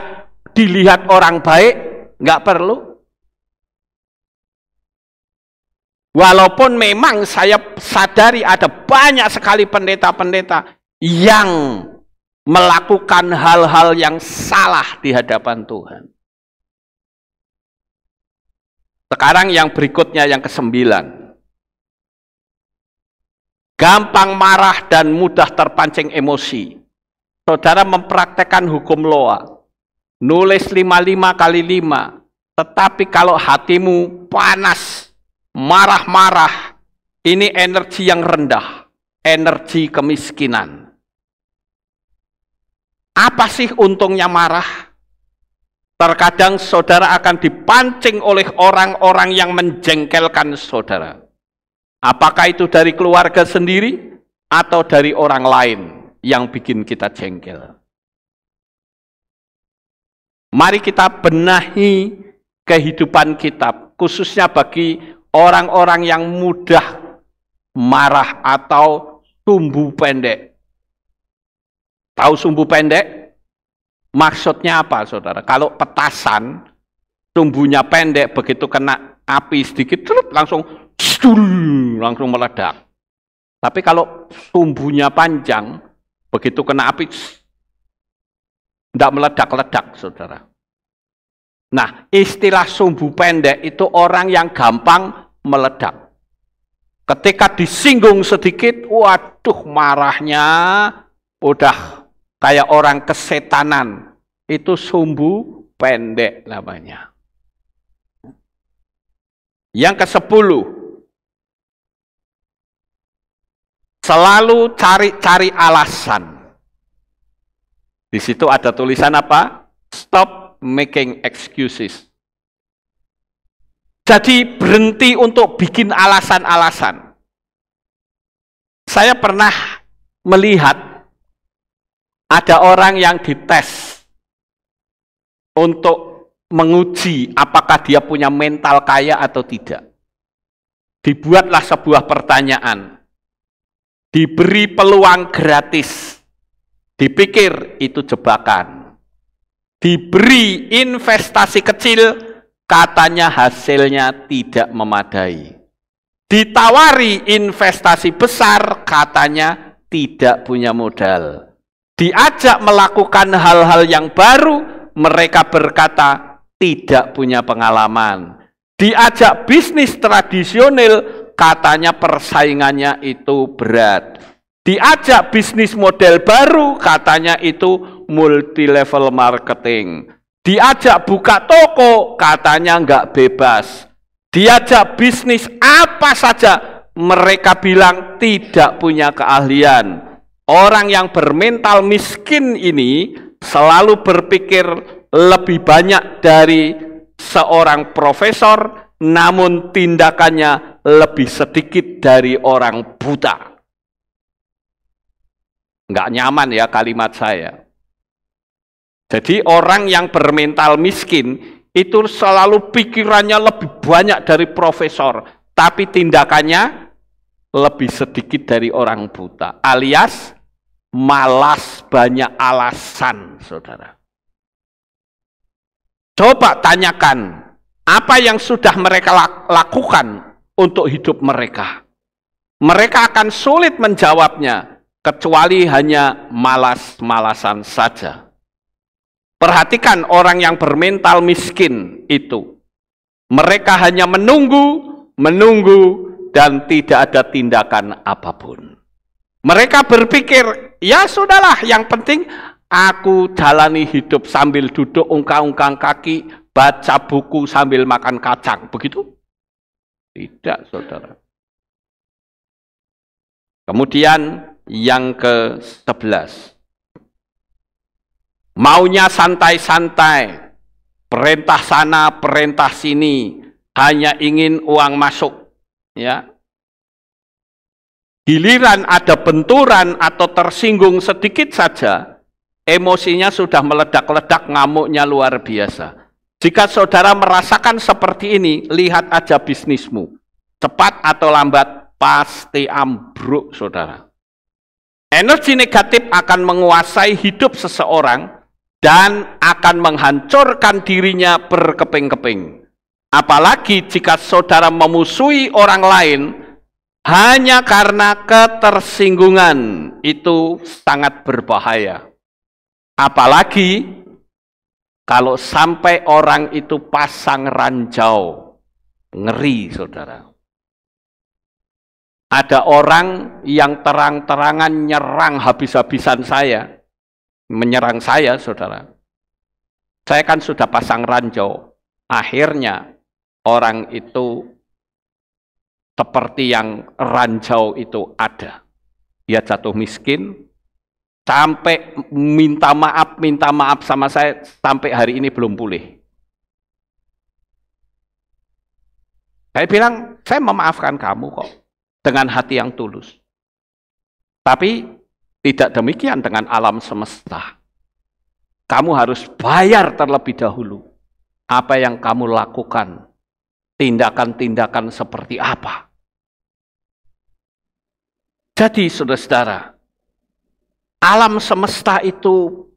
dilihat orang baik? Nggak perlu. Walaupun memang saya sadari ada banyak sekali pendeta-pendeta yang melakukan hal-hal yang salah di hadapan Tuhan. Sekarang yang berikutnya, yang ke-9. Gampang marah dan mudah terpancing emosi. Saudara mempraktekkan hukum Loa. Nulis 55 kali 5. Tetapi kalau hatimu panas, marah-marah, ini energi yang rendah, energi kemiskinan. Apa sih untungnya marah? Terkadang saudara akan dipancing oleh orang-orang yang menjengkelkan saudara. Apakah itu dari keluarga sendiri atau dari orang lain yang bikin kita jengkel? Mari kita benahi kehidupan kita, khususnya bagi orang-orang yang mudah marah atau sumbu pendek. Tahu sumbu pendek? Maksudnya apa, saudara? Kalau petasan, sumbunya pendek, begitu kena api sedikit, langsung meledak. Tapi kalau sumbunya panjang, begitu kena api, tidak meledak-ledak, saudara. Nah, istilah sumbu pendek itu orang yang gampang meledak. Ketika disinggung sedikit, waduh marahnya udah kayak orang kesetanan. Itu sumbu pendek namanya. Yang ke-10, selalu cari-cari alasan. Di situ ada tulisan apa? Stop making excuses. Jadi berhenti untuk bikin alasan-alasan. Saya pernah melihat ada orang yang dites untuk menguji apakah dia punya mental kaya atau tidak. Dibuatlah sebuah pertanyaan. Diberi peluang gratis. Dipikir itu jebakan. Diberi investasi kecil, katanya hasilnya tidak memadai. Ditawari investasi besar, katanya tidak punya modal. Diajak melakukan hal-hal yang baru, mereka berkata tidak punya pengalaman. Diajak bisnis tradisional, katanya persaingannya itu berat. Diajak bisnis model baru, katanya itu multi level marketing. Diajak buka toko, katanya nggak bebas. Diajak bisnis apa saja, mereka bilang tidak punya keahlian. Orang yang bermental miskin ini selalu berpikir lebih banyak dari seorang profesor, namun tindakannya lebih sedikit dari orang buta. Nggak nyaman ya kalimat saya. Jadi orang yang bermental miskin itu selalu pikirannya lebih banyak dari profesor, tapi tindakannya lebih sedikit dari orang buta. Alias malas, banyak alasan, saudara. Coba tanyakan, apa yang sudah mereka lakukan untuk hidup mereka? Mereka akan sulit menjawabnya, kecuali hanya malas-malasan saja. Perhatikan orang yang bermental miskin itu. Mereka hanya menunggu, dan tidak ada tindakan apapun. Mereka berpikir, ya sudahlah, yang penting aku jalani hidup sambil duduk ungkang-ungkang kaki, baca buku sambil makan kacang. Begitu? Tidak, saudara. Kemudian yang ke-11. Maunya santai-santai, perintah sana, perintah sini, hanya ingin uang masuk, ya. Giliran ada benturan atau tersinggung sedikit saja, emosinya sudah meledak-ledak, ngamuknya luar biasa. Jika saudara merasakan seperti ini, lihat aja bisnismu. Cepat atau lambat, pasti ambruk, saudara. Energi negatif akan menguasai hidup seseorang dan akan menghancurkan dirinya berkeping-keping. Apalagi jika saudara memusuhi orang lain, hanya karena ketersinggungan, itu sangat berbahaya. Apalagi kalau sampai orang itu pasang ranjau, ngeri saudara. Ada orang yang terang-terangan nyerang habis-habisan saya, menyerang saya saudara. Saya kan sudah pasang ranjau, akhirnya orang itu seperti yang ranjau itu ada. Dia jatuh miskin, sampai minta maaf sama saya, sampai hari ini belum pulih. Saya bilang, saya memaafkan kamu kok, dengan hati yang tulus. Tapi tidak demikian dengan alam semesta. Kamu harus bayar terlebih dahulu. Apa yang kamu lakukan, tindakan-tindakan seperti apa. Jadi saudara-saudara, alam semesta itu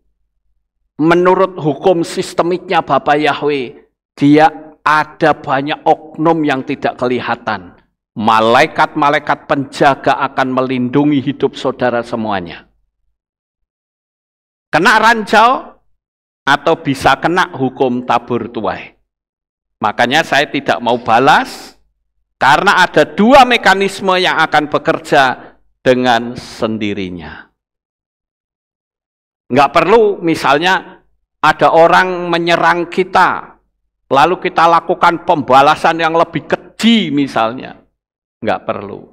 menurut hukum sistemiknya Bapa Yahweh, dia ada banyak oknum yang tidak kelihatan. Malaikat-malaikat penjaga akan melindungi hidup saudara semuanya. Kena ranjau atau bisa kena hukum tabur tuai. Makanya saya tidak mau balas, karena ada dua mekanisme yang akan bekerja dengan sendirinya. Nggak perlu misalnya ada orang menyerang kita, lalu kita lakukan pembalasan yang lebih keji misalnya. Nggak perlu.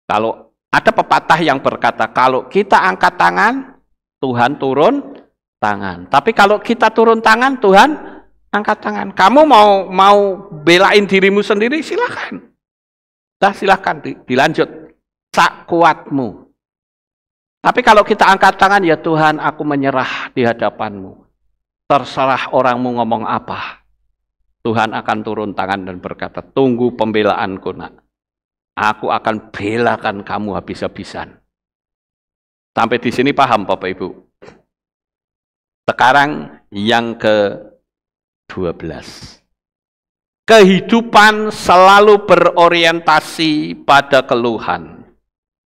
Kalau ada pepatah yang berkata, kalau kita angkat tangan, Tuhan turun tangan. Tapi kalau kita turun tangan, Tuhan angkat tangan. Kamu mau belain dirimu sendiri, silakan. Dah silakan dilanjut. Sak kuatmu. Tapi kalau kita angkat tangan, ya Tuhan, aku menyerah di hadapanmu. Terserah orangmu ngomong apa. Tuhan akan turun tangan dan berkata, tunggu pembelaanku nak. Aku akan belakan kamu habis-habisan. Sampai di sini paham Bapak Ibu? Sekarang yang ke-12. Kehidupan selalu berorientasi pada keluhan.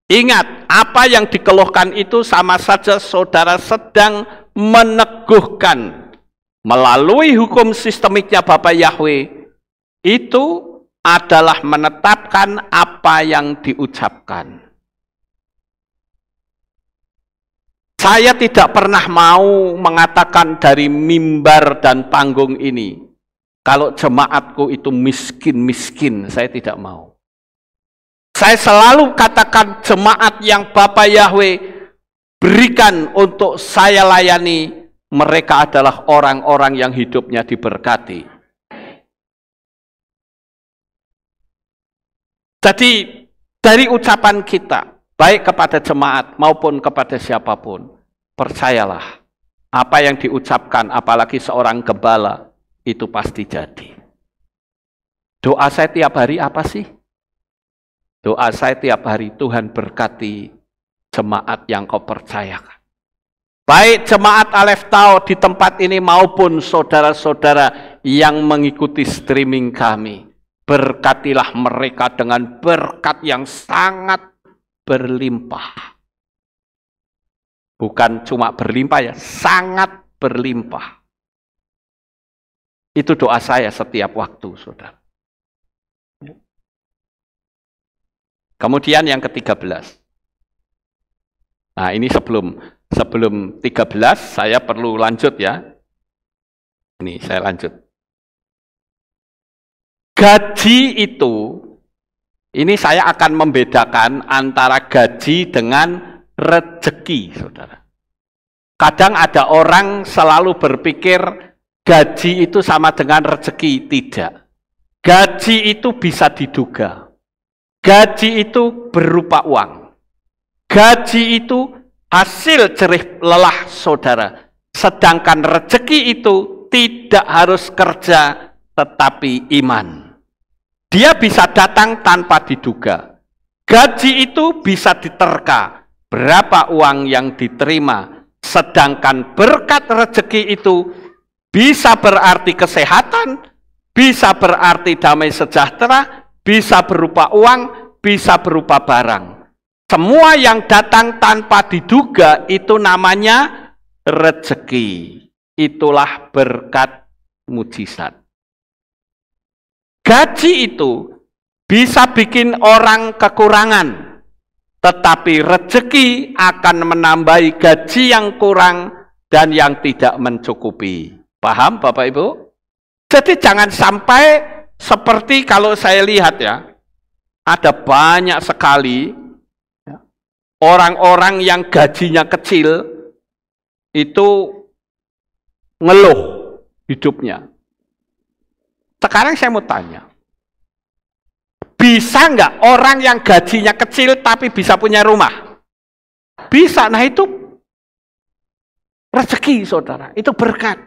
Ingat, apa yang dikeluhkan itu sama saja saudara sedang meneguhkan. Melalui hukum sistemiknya Bapa Yahweh, itu adalah menetapkan apa yang diucapkan. Saya tidak pernah mau mengatakan dari mimbar dan panggung ini, kalau jemaatku itu miskin-miskin, saya tidak mau. Saya selalu katakan jemaat yang Bapa Yahweh berikan untuk saya layani, mereka adalah orang-orang yang hidupnya diberkati. Jadi dari ucapan kita, baik kepada jemaat maupun kepada siapapun, percayalah, apa yang diucapkan, apalagi seorang gembala, itu pasti jadi. Doa saya tiap hari apa sih? Doa saya tiap hari, Tuhan berkati jemaat yang kau percayakan. Baik jemaat Aleph Tau di tempat ini maupun saudara-saudara yang mengikuti streaming kami. Berkatilah mereka dengan berkat yang sangat berlimpah. Bukan cuma berlimpah ya, sangat berlimpah. Itu doa saya setiap waktu, saudara. Kemudian yang ke-13. Nah, ini sebelum 13 saya perlu lanjut ya. Ini saya lanjut. Gaji itu, ini saya akan membedakan antara gaji dengan rezeki, saudara. Kadang ada orang selalu berpikir gaji itu sama dengan rezeki. Tidak. Gaji itu bisa diduga. Gaji itu berupa uang. Gaji itu hasil jerih lelah saudara. Sedangkan rezeki itu tidak harus kerja, tetapi iman. Dia bisa datang tanpa diduga. Gaji itu bisa diterka berapa uang yang diterima. Sedangkan berkat rezeki itu bisa berarti kesehatan, bisa berarti damai sejahtera, bisa berupa uang, bisa berupa barang. Semua yang datang tanpa diduga itu namanya rezeki. Itulah berkat mujizat. Gaji itu bisa bikin orang kekurangan, tetapi rezeki akan menambahi gaji yang kurang dan yang tidak mencukupi. Paham Bapak Ibu? Jadi jangan sampai seperti kalau saya lihat ya, ada banyak sekali orang-orang yang gajinya kecil itu ngeluh hidupnya. Sekarang saya mau tanya, bisa nggak orang yang gajinya kecil tapi bisa punya rumah? Bisa, nah itu rezeki saudara, itu berkat.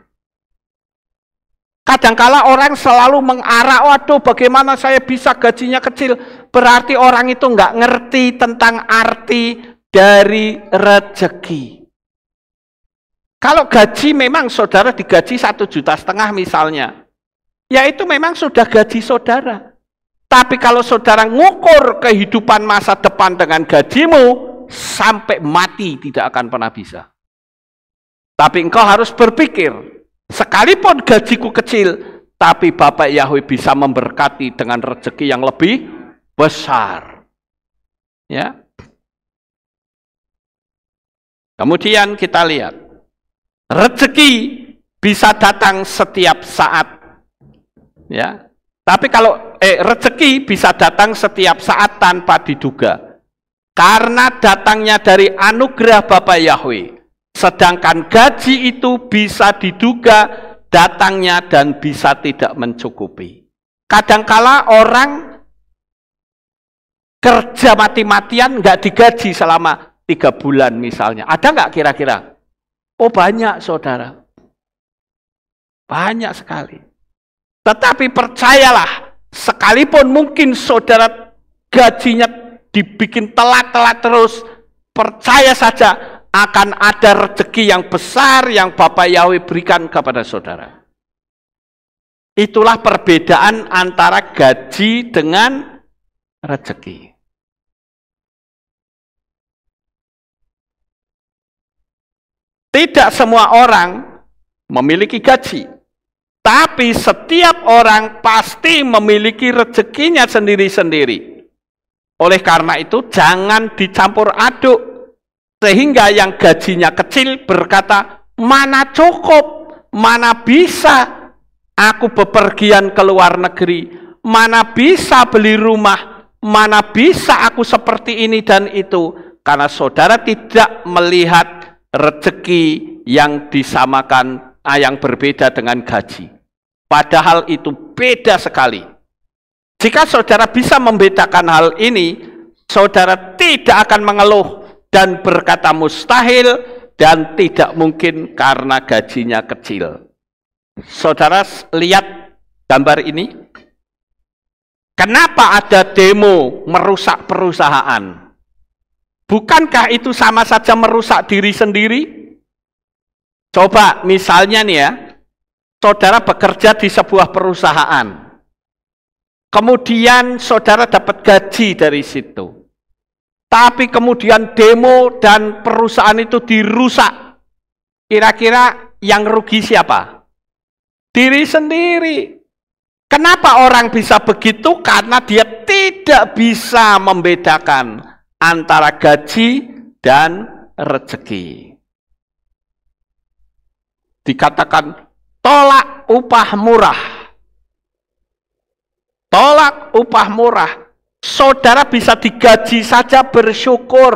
Kadangkala orang selalu mengarah, waduh bagaimana saya bisa gajinya kecil, berarti orang itu nggak ngerti tentang arti dari rezeki. Kalau gaji memang saudara digaji 1,5 juta misalnya, ya itu memang sudah gaji saudara. Tapi kalau saudara ngukur kehidupan masa depan dengan gajimu, sampai mati tidak akan pernah bisa. Tapi engkau harus berpikir, sekalipun gajiku kecil, tapi Bapak Yahweh bisa memberkati dengan rezeki yang lebih besar. Ya. Kemudian kita lihat, rezeki bisa datang setiap saat. Ya, tapi kalau rezeki bisa datang setiap saat tanpa diduga, karena datangnya dari anugerah Bapa Yahweh. Sedangkan gaji itu bisa diduga datangnya dan bisa tidak mencukupi. Kadangkala orang kerja mati-matian nggak digaji selama 3 bulan misalnya. Ada nggak kira-kira? Oh banyak saudara, banyak sekali. Tetapi percayalah, sekalipun mungkin saudara gajinya dibikin telat-telat terus, percaya saja akan ada rezeki yang besar yang Bapak Yahweh berikan kepada saudara. Itulah perbedaan antara gaji dengan rezeki. Tidak semua orang memiliki gaji. Tapi setiap orang pasti memiliki rezekinya sendiri-sendiri. Oleh karena itu jangan dicampur aduk. Sehingga yang gajinya kecil berkata, mana cukup, mana bisa aku bepergian ke luar negeri, mana bisa beli rumah, mana bisa aku seperti ini dan itu. Karena saudara tidak melihat rezeki yang disamakan, yang berbeda dengan gaji. Padahal itu beda sekali. Jika saudara bisa membedakan hal ini, saudara tidak akan mengeluh dan berkata mustahil dan tidak mungkin karena gajinya kecil. Saudara lihat gambar ini. Kenapa ada demo merusak perusahaan? Bukankah itu sama saja merusak diri sendiri? Coba misalnya nih ya, saudara bekerja di sebuah perusahaan. Kemudian saudara dapat gaji dari situ. Tapi kemudian demo dan perusahaan itu dirusak. Kira-kira yang rugi siapa? Diri sendiri. Kenapa orang bisa begitu? Karena dia tidak bisa membedakan antara gaji dan rezeki. Dikatakan tolak upah murah. Tolak upah murah. Saudara bisa digaji saja bersyukur.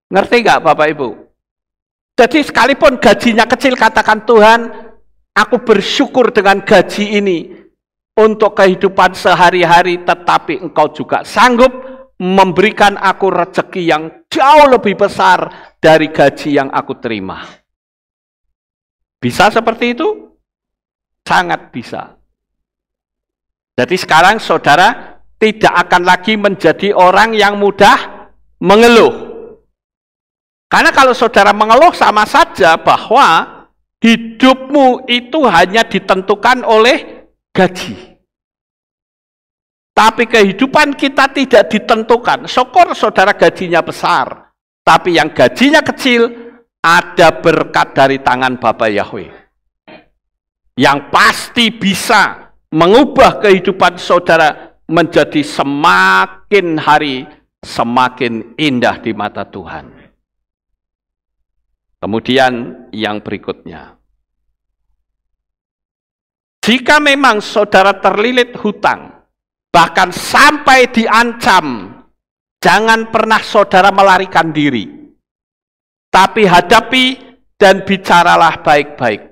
Ngerti nggak Bapak Ibu? Jadi sekalipun gajinya kecil, katakan Tuhan, aku bersyukur dengan gaji ini. untuk kehidupan sehari-hari, tetapi Engkau juga sanggup memberikan aku rezeki yang jauh lebih besar dari gaji yang aku terima. Bisa seperti itu? Sangat bisa. Jadi sekarang saudara tidak akan lagi menjadi orang yang mudah mengeluh. Karena kalau saudara mengeluh sama saja bahwa hidupmu itu hanya ditentukan oleh gaji. Tapi kehidupan kita tidak ditentukan. Syukur saudara gajinya besar. Tapi yang gajinya kecil, ada berkat dari tangan Bapa Yahweh. Yang pasti bisa mengubah kehidupan saudara menjadi semakin hari semakin indah di mata Tuhan. Kemudian yang berikutnya. Jika memang saudara terlilit hutang, bahkan sampai diancam, jangan pernah saudara melarikan diri. Tapi hadapi dan bicaralah baik-baik.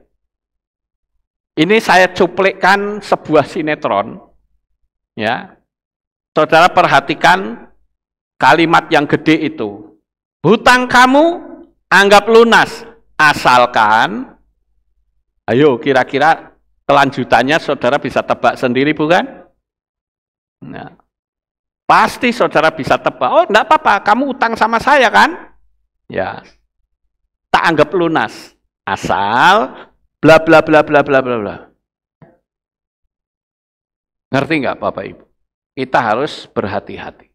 Ini saya cuplikan sebuah sinetron. Ya. Saudara perhatikan kalimat yang gede itu. Hutang kamu anggap lunas, asalkan, ayo kira-kira kelanjutannya saudara bisa tebak sendiri bukan? Nah, pasti saudara bisa tebak, oh enggak apa-apa, kamu utang sama saya kan? Ya, tak anggap lunas, asal bla bla bla bla bla bla bla. Ngerti nggak Bapak Ibu? Kita harus berhati-hati.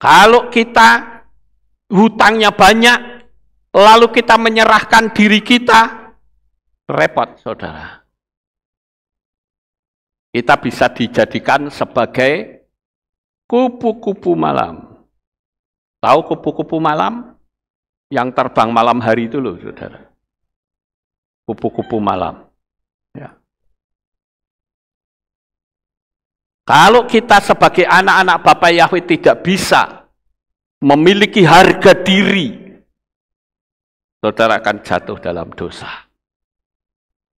Kalau kita hutangnya banyak, lalu kita menyerahkan diri kita, repot saudara. Kita bisa dijadikan sebagai kupu-kupu malam. Tahu kupu-kupu malam? Yang terbang malam hari itu loh saudara. Kupu-kupu malam. Ya. Kalau kita sebagai anak-anak Bapa Yahweh tidak bisa memiliki harga diri, saudara akan jatuh dalam dosa.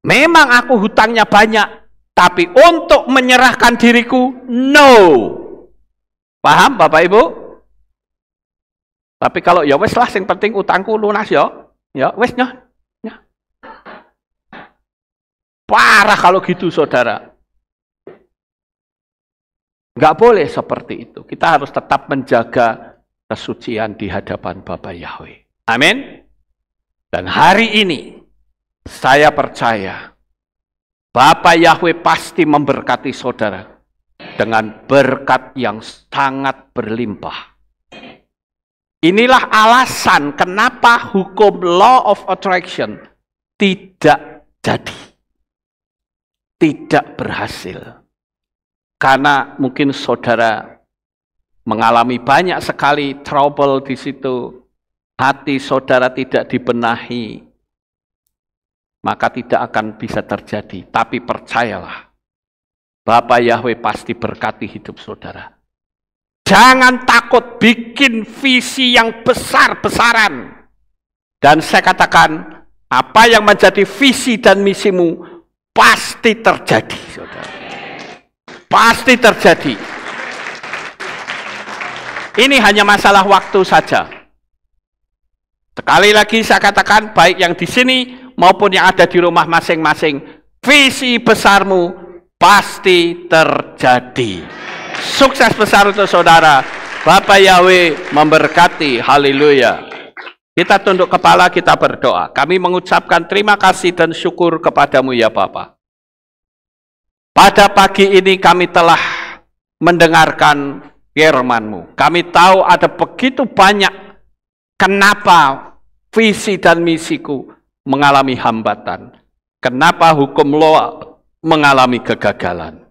Memang aku hutangnya banyak, tapi untuk menyerahkan diriku, no. Paham Bapak Ibu? Tapi kalau ya wes lah, yang penting utangku lunas ya wes ya. Parah kalau gitu saudara. Nggak boleh seperti itu. Kita harus tetap menjaga kesucian di hadapan Bapa Yahweh. Amin. Dan hari ini saya percaya Bapa Yahweh pasti memberkati saudara dengan berkat yang sangat berlimpah. Inilah alasan kenapa hukum law of attraction tidak jadi. Tidak berhasil. Karena mungkin saudara mengalami banyak sekali trouble di situ, hati saudara tidak dibenahi, maka tidak akan bisa terjadi. Tapi percayalah, Bapa Yahweh pasti berkati hidup saudara. Jangan takut bikin visi yang besar-besaran. Dan saya katakan, apa yang menjadi visi dan misimu pasti terjadi, saudara. Pasti terjadi. Ini hanya masalah waktu saja. Sekali lagi saya katakan, baik yang di sini maupun yang ada di rumah masing-masing, visi besarmu pasti terjadi. Sukses besar untuk saudara. Bapa Yahweh memberkati. Haleluya. Kita tunduk kepala, kita berdoa. Kami mengucapkan terima kasih dan syukur kepadamu ya Bapa. Pada pagi ini kami telah mendengarkan firman-Mu. Kami tahu ada begitu banyak kenapa visi dan misiku mengalami hambatan. Kenapa hukum law mengalami kegagalan.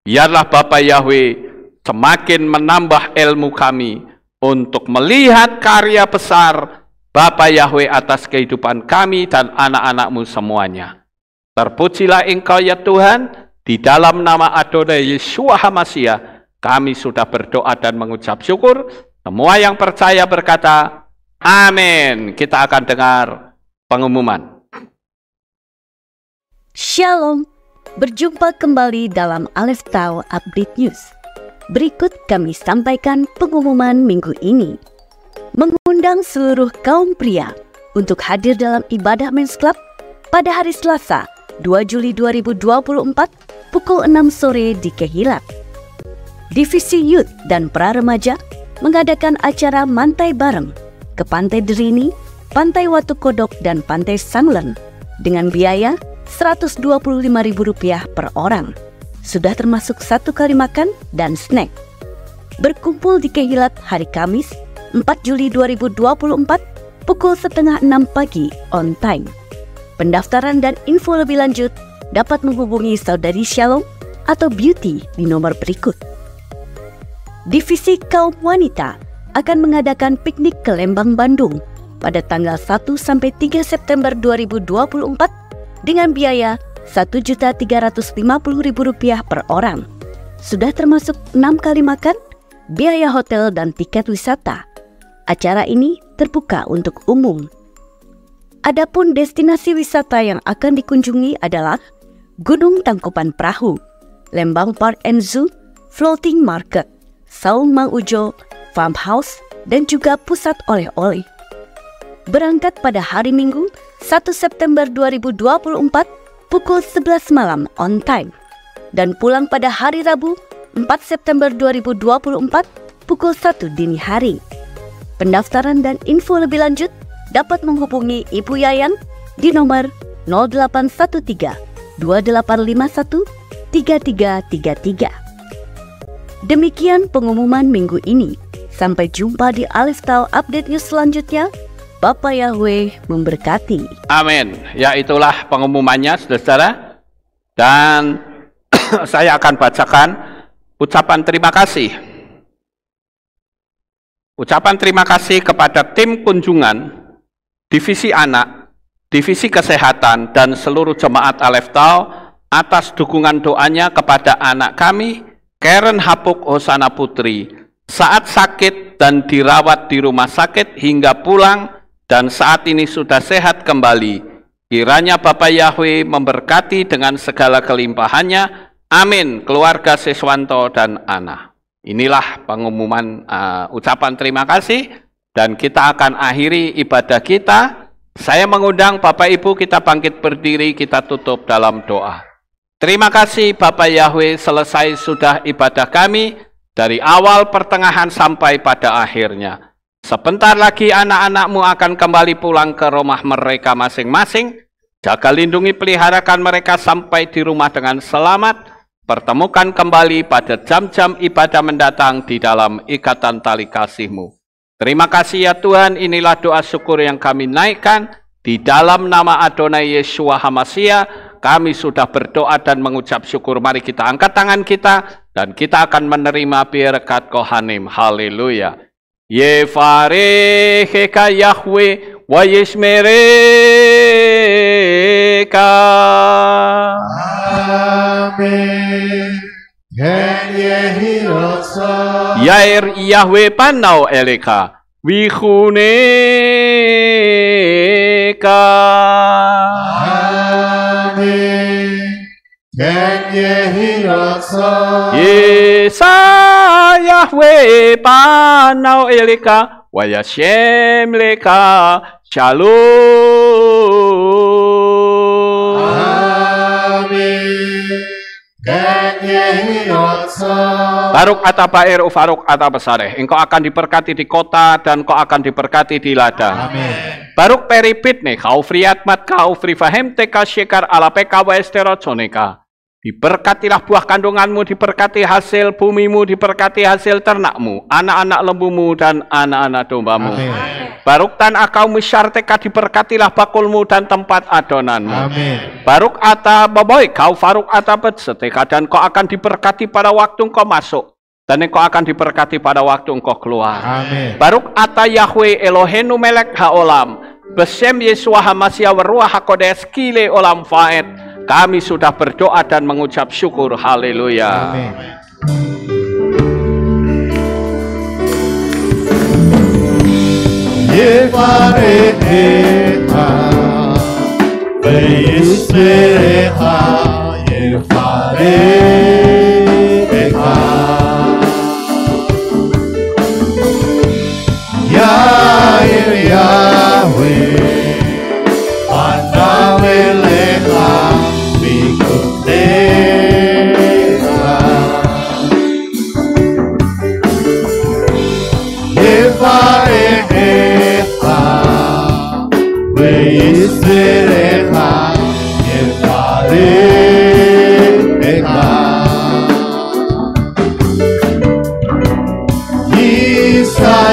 Biarlah Bapa Yahweh semakin menambah ilmu kami untuk melihat karya besar Bapa Yahweh atas kehidupan kami dan anak-anak-Mu semuanya. Terpujilah Engkau ya Tuhan, di dalam nama Adonai Yeshua HaMashiach, kami sudah berdoa dan mengucap syukur. Semua yang percaya berkata, amin. Kita akan dengar pengumuman. Shalom, Berjumpa kembali dalam Aleph Tau Update News. Berikut kami sampaikan pengumuman minggu ini. Mengundang seluruh kaum pria untuk hadir dalam ibadah Men's Club pada hari Selasa 2 Juli 2024 pukul 6 sore di Kehilat. Divisi Youth dan Pra Remaja mengadakan acara mantai bareng ke Pantai Derini, Pantai Watu Kodok, dan Pantai Sanglern dengan biaya Rp125.000 per orang. Sudah termasuk 1 kali makan dan snack. Berkumpul di Kehilat hari Kamis 4 Juli 2024 pukul 5:30 pagi on time. Pendaftaran dan info lebih lanjut dapat menghubungi Saudari Shalom atau Beauty di nomor berikut. Divisi Kaum Wanita akan mengadakan piknik ke Lembang, Bandung pada tanggal 1 sampai 3 September 2024 dengan biaya Rp1.350.000 per orang. Sudah termasuk 6 kali makan, biaya hotel, dan tiket wisata. Acara ini terbuka untuk umum. Adapun destinasi wisata yang akan dikunjungi adalah Gunung Tangkuban Perahu, Lembang Park and Zoo, Floating Market, Saung Mang Ujo, Farmhouse, dan juga pusat oleh-oleh. Berangkat pada hari Minggu 1 September 2024 pukul 11 malam on time dan pulang pada hari Rabu 4 September 2024 pukul 1 dini hari. Pendaftaran dan info lebih lanjut dapat menghubungi Ibu Yayan di nomor 0813 2851 3333. Demikian pengumuman minggu ini. Sampai jumpa di Aleph Tau Update News selanjutnya. Bapak Yahweh memberkati. Amin. Ya, itulah pengumumannya, saudara. Dan saya akan bacakan ucapan terima kasih. Ucapan terima kasih kepada tim kunjungan, divisi anak, divisi kesehatan, dan seluruh jemaat Aleph Tau atas dukungan doanya kepada anak kami, Karen Hapuk Hosana Putri, saat sakit dan dirawat di rumah sakit hingga pulang, dan saat ini sudah sehat kembali. Kiranya Bapak Yahweh memberkati dengan segala kelimpahannya. Amin. Keluarga Siswanto dan Ana. Inilah pengumuman ucapan terima kasih. Dan kita akan akhiri ibadah kita. Saya mengundang Bapak Ibu kita bangkit berdiri, kita tutup dalam doa. Terima kasih Bapak Yahweh, selesai sudah ibadah kami dari awal, pertengahan, sampai pada akhirnya. Sebentar lagi anak-anak-Mu akan kembali pulang ke rumah mereka masing-masing. Jaga, lindungi, peliharakan mereka sampai di rumah dengan selamat. Pertemukan kembali pada jam-jam ibadah mendatang di dalam ikatan tali kasih-Mu. Terima kasih ya Tuhan, inilah doa syukur yang kami naikkan. Di dalam nama Adonai Yeshua HaMashiach, kami sudah berdoa dan mengucap syukur. Mari kita angkat tangan kita, dan kita akan menerima berkat Kohanim. Haleluya. Yevarecheka Yahweh wa yishmereka. Amen. Yair Yahweh panau eleka wihuneka. Amen. Yesa Yahweh panau eleka wa yashem leka. Shalom. Amen. Baruk ata baer ufaruk ata besareh. Engkau akan diberkati di kota dan kau akan diberkati di ladang. Amin. Baruk peripit nih kau friat mat kau frifahem teka syekar ala peka wa esterotsonika. Diberkatilah buah kandunganmu, diberkati hasil bumimu, diberkati hasil ternakmu, anak-anak lembumu dan anak-anak dombamu. Amin. Baruk tan akau misyarteka, diberkatilah bakulmu dan tempat adonanmu. Amin. Baruk ata baboy kau faruk ata betseteka, dan kau akan diberkati pada waktu engkau masuk, dan engkau akan diberkati pada waktu engkau keluar. Amin. Baruk ata Yahweh Elohenu melek haolam, besem Yeshua HaMashiach Ruach HaKodesh kile olam faed. Kami sudah berdoa dan mengucap syukur. Haleluya. Amin. Yevarecha, veyismerecha, Eka Yair Yahweh Panaweleha Bikuteha Yevareha Weisvereha Yevareha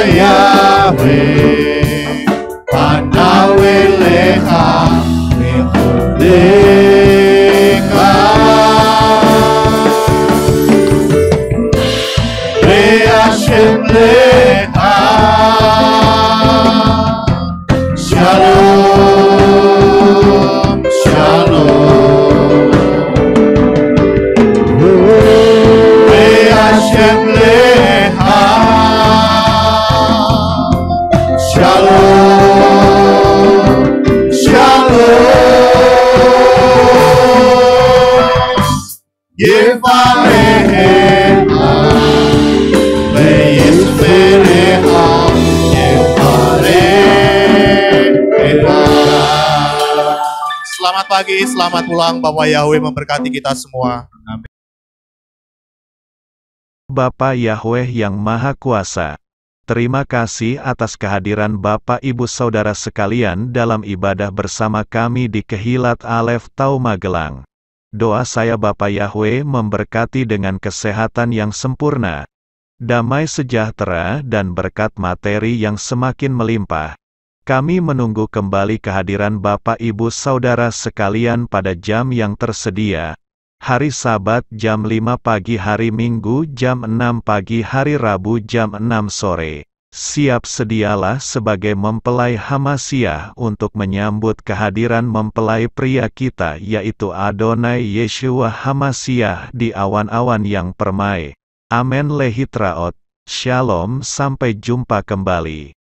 Yahweh Panaweleha Mekudeka Be'ashem leha Shalom Shalom Be'ashem leha Shalom, Shalom, Yevareha, Ve'yisvereha, Yevareha. Selamat pagi, selamat pulang. Bapak Yahweh memberkati kita semua. Amin. Bapa Yahweh yang Maha Kuasa, terima kasih atas kehadiran Bapak Ibu Saudara sekalian dalam ibadah bersama kami di Kehilat Alef Tau Magelang. Doa saya Bapak Yahweh memberkati dengan kesehatan yang sempurna, damai sejahtera dan berkat materi yang semakin melimpah. Kami menunggu kembali kehadiran Bapak Ibu Saudara sekalian pada jam yang tersedia. Hari Sabat jam 5 pagi, hari Minggu jam 6 pagi, hari Rabu jam 6 sore. Siap sedialah sebagai mempelai Hamasiah untuk menyambut kehadiran mempelai pria kita yaitu Adonai Yeshua Hamasiah di awan-awan yang permai. Amen lehitraot. Shalom, sampai jumpa kembali.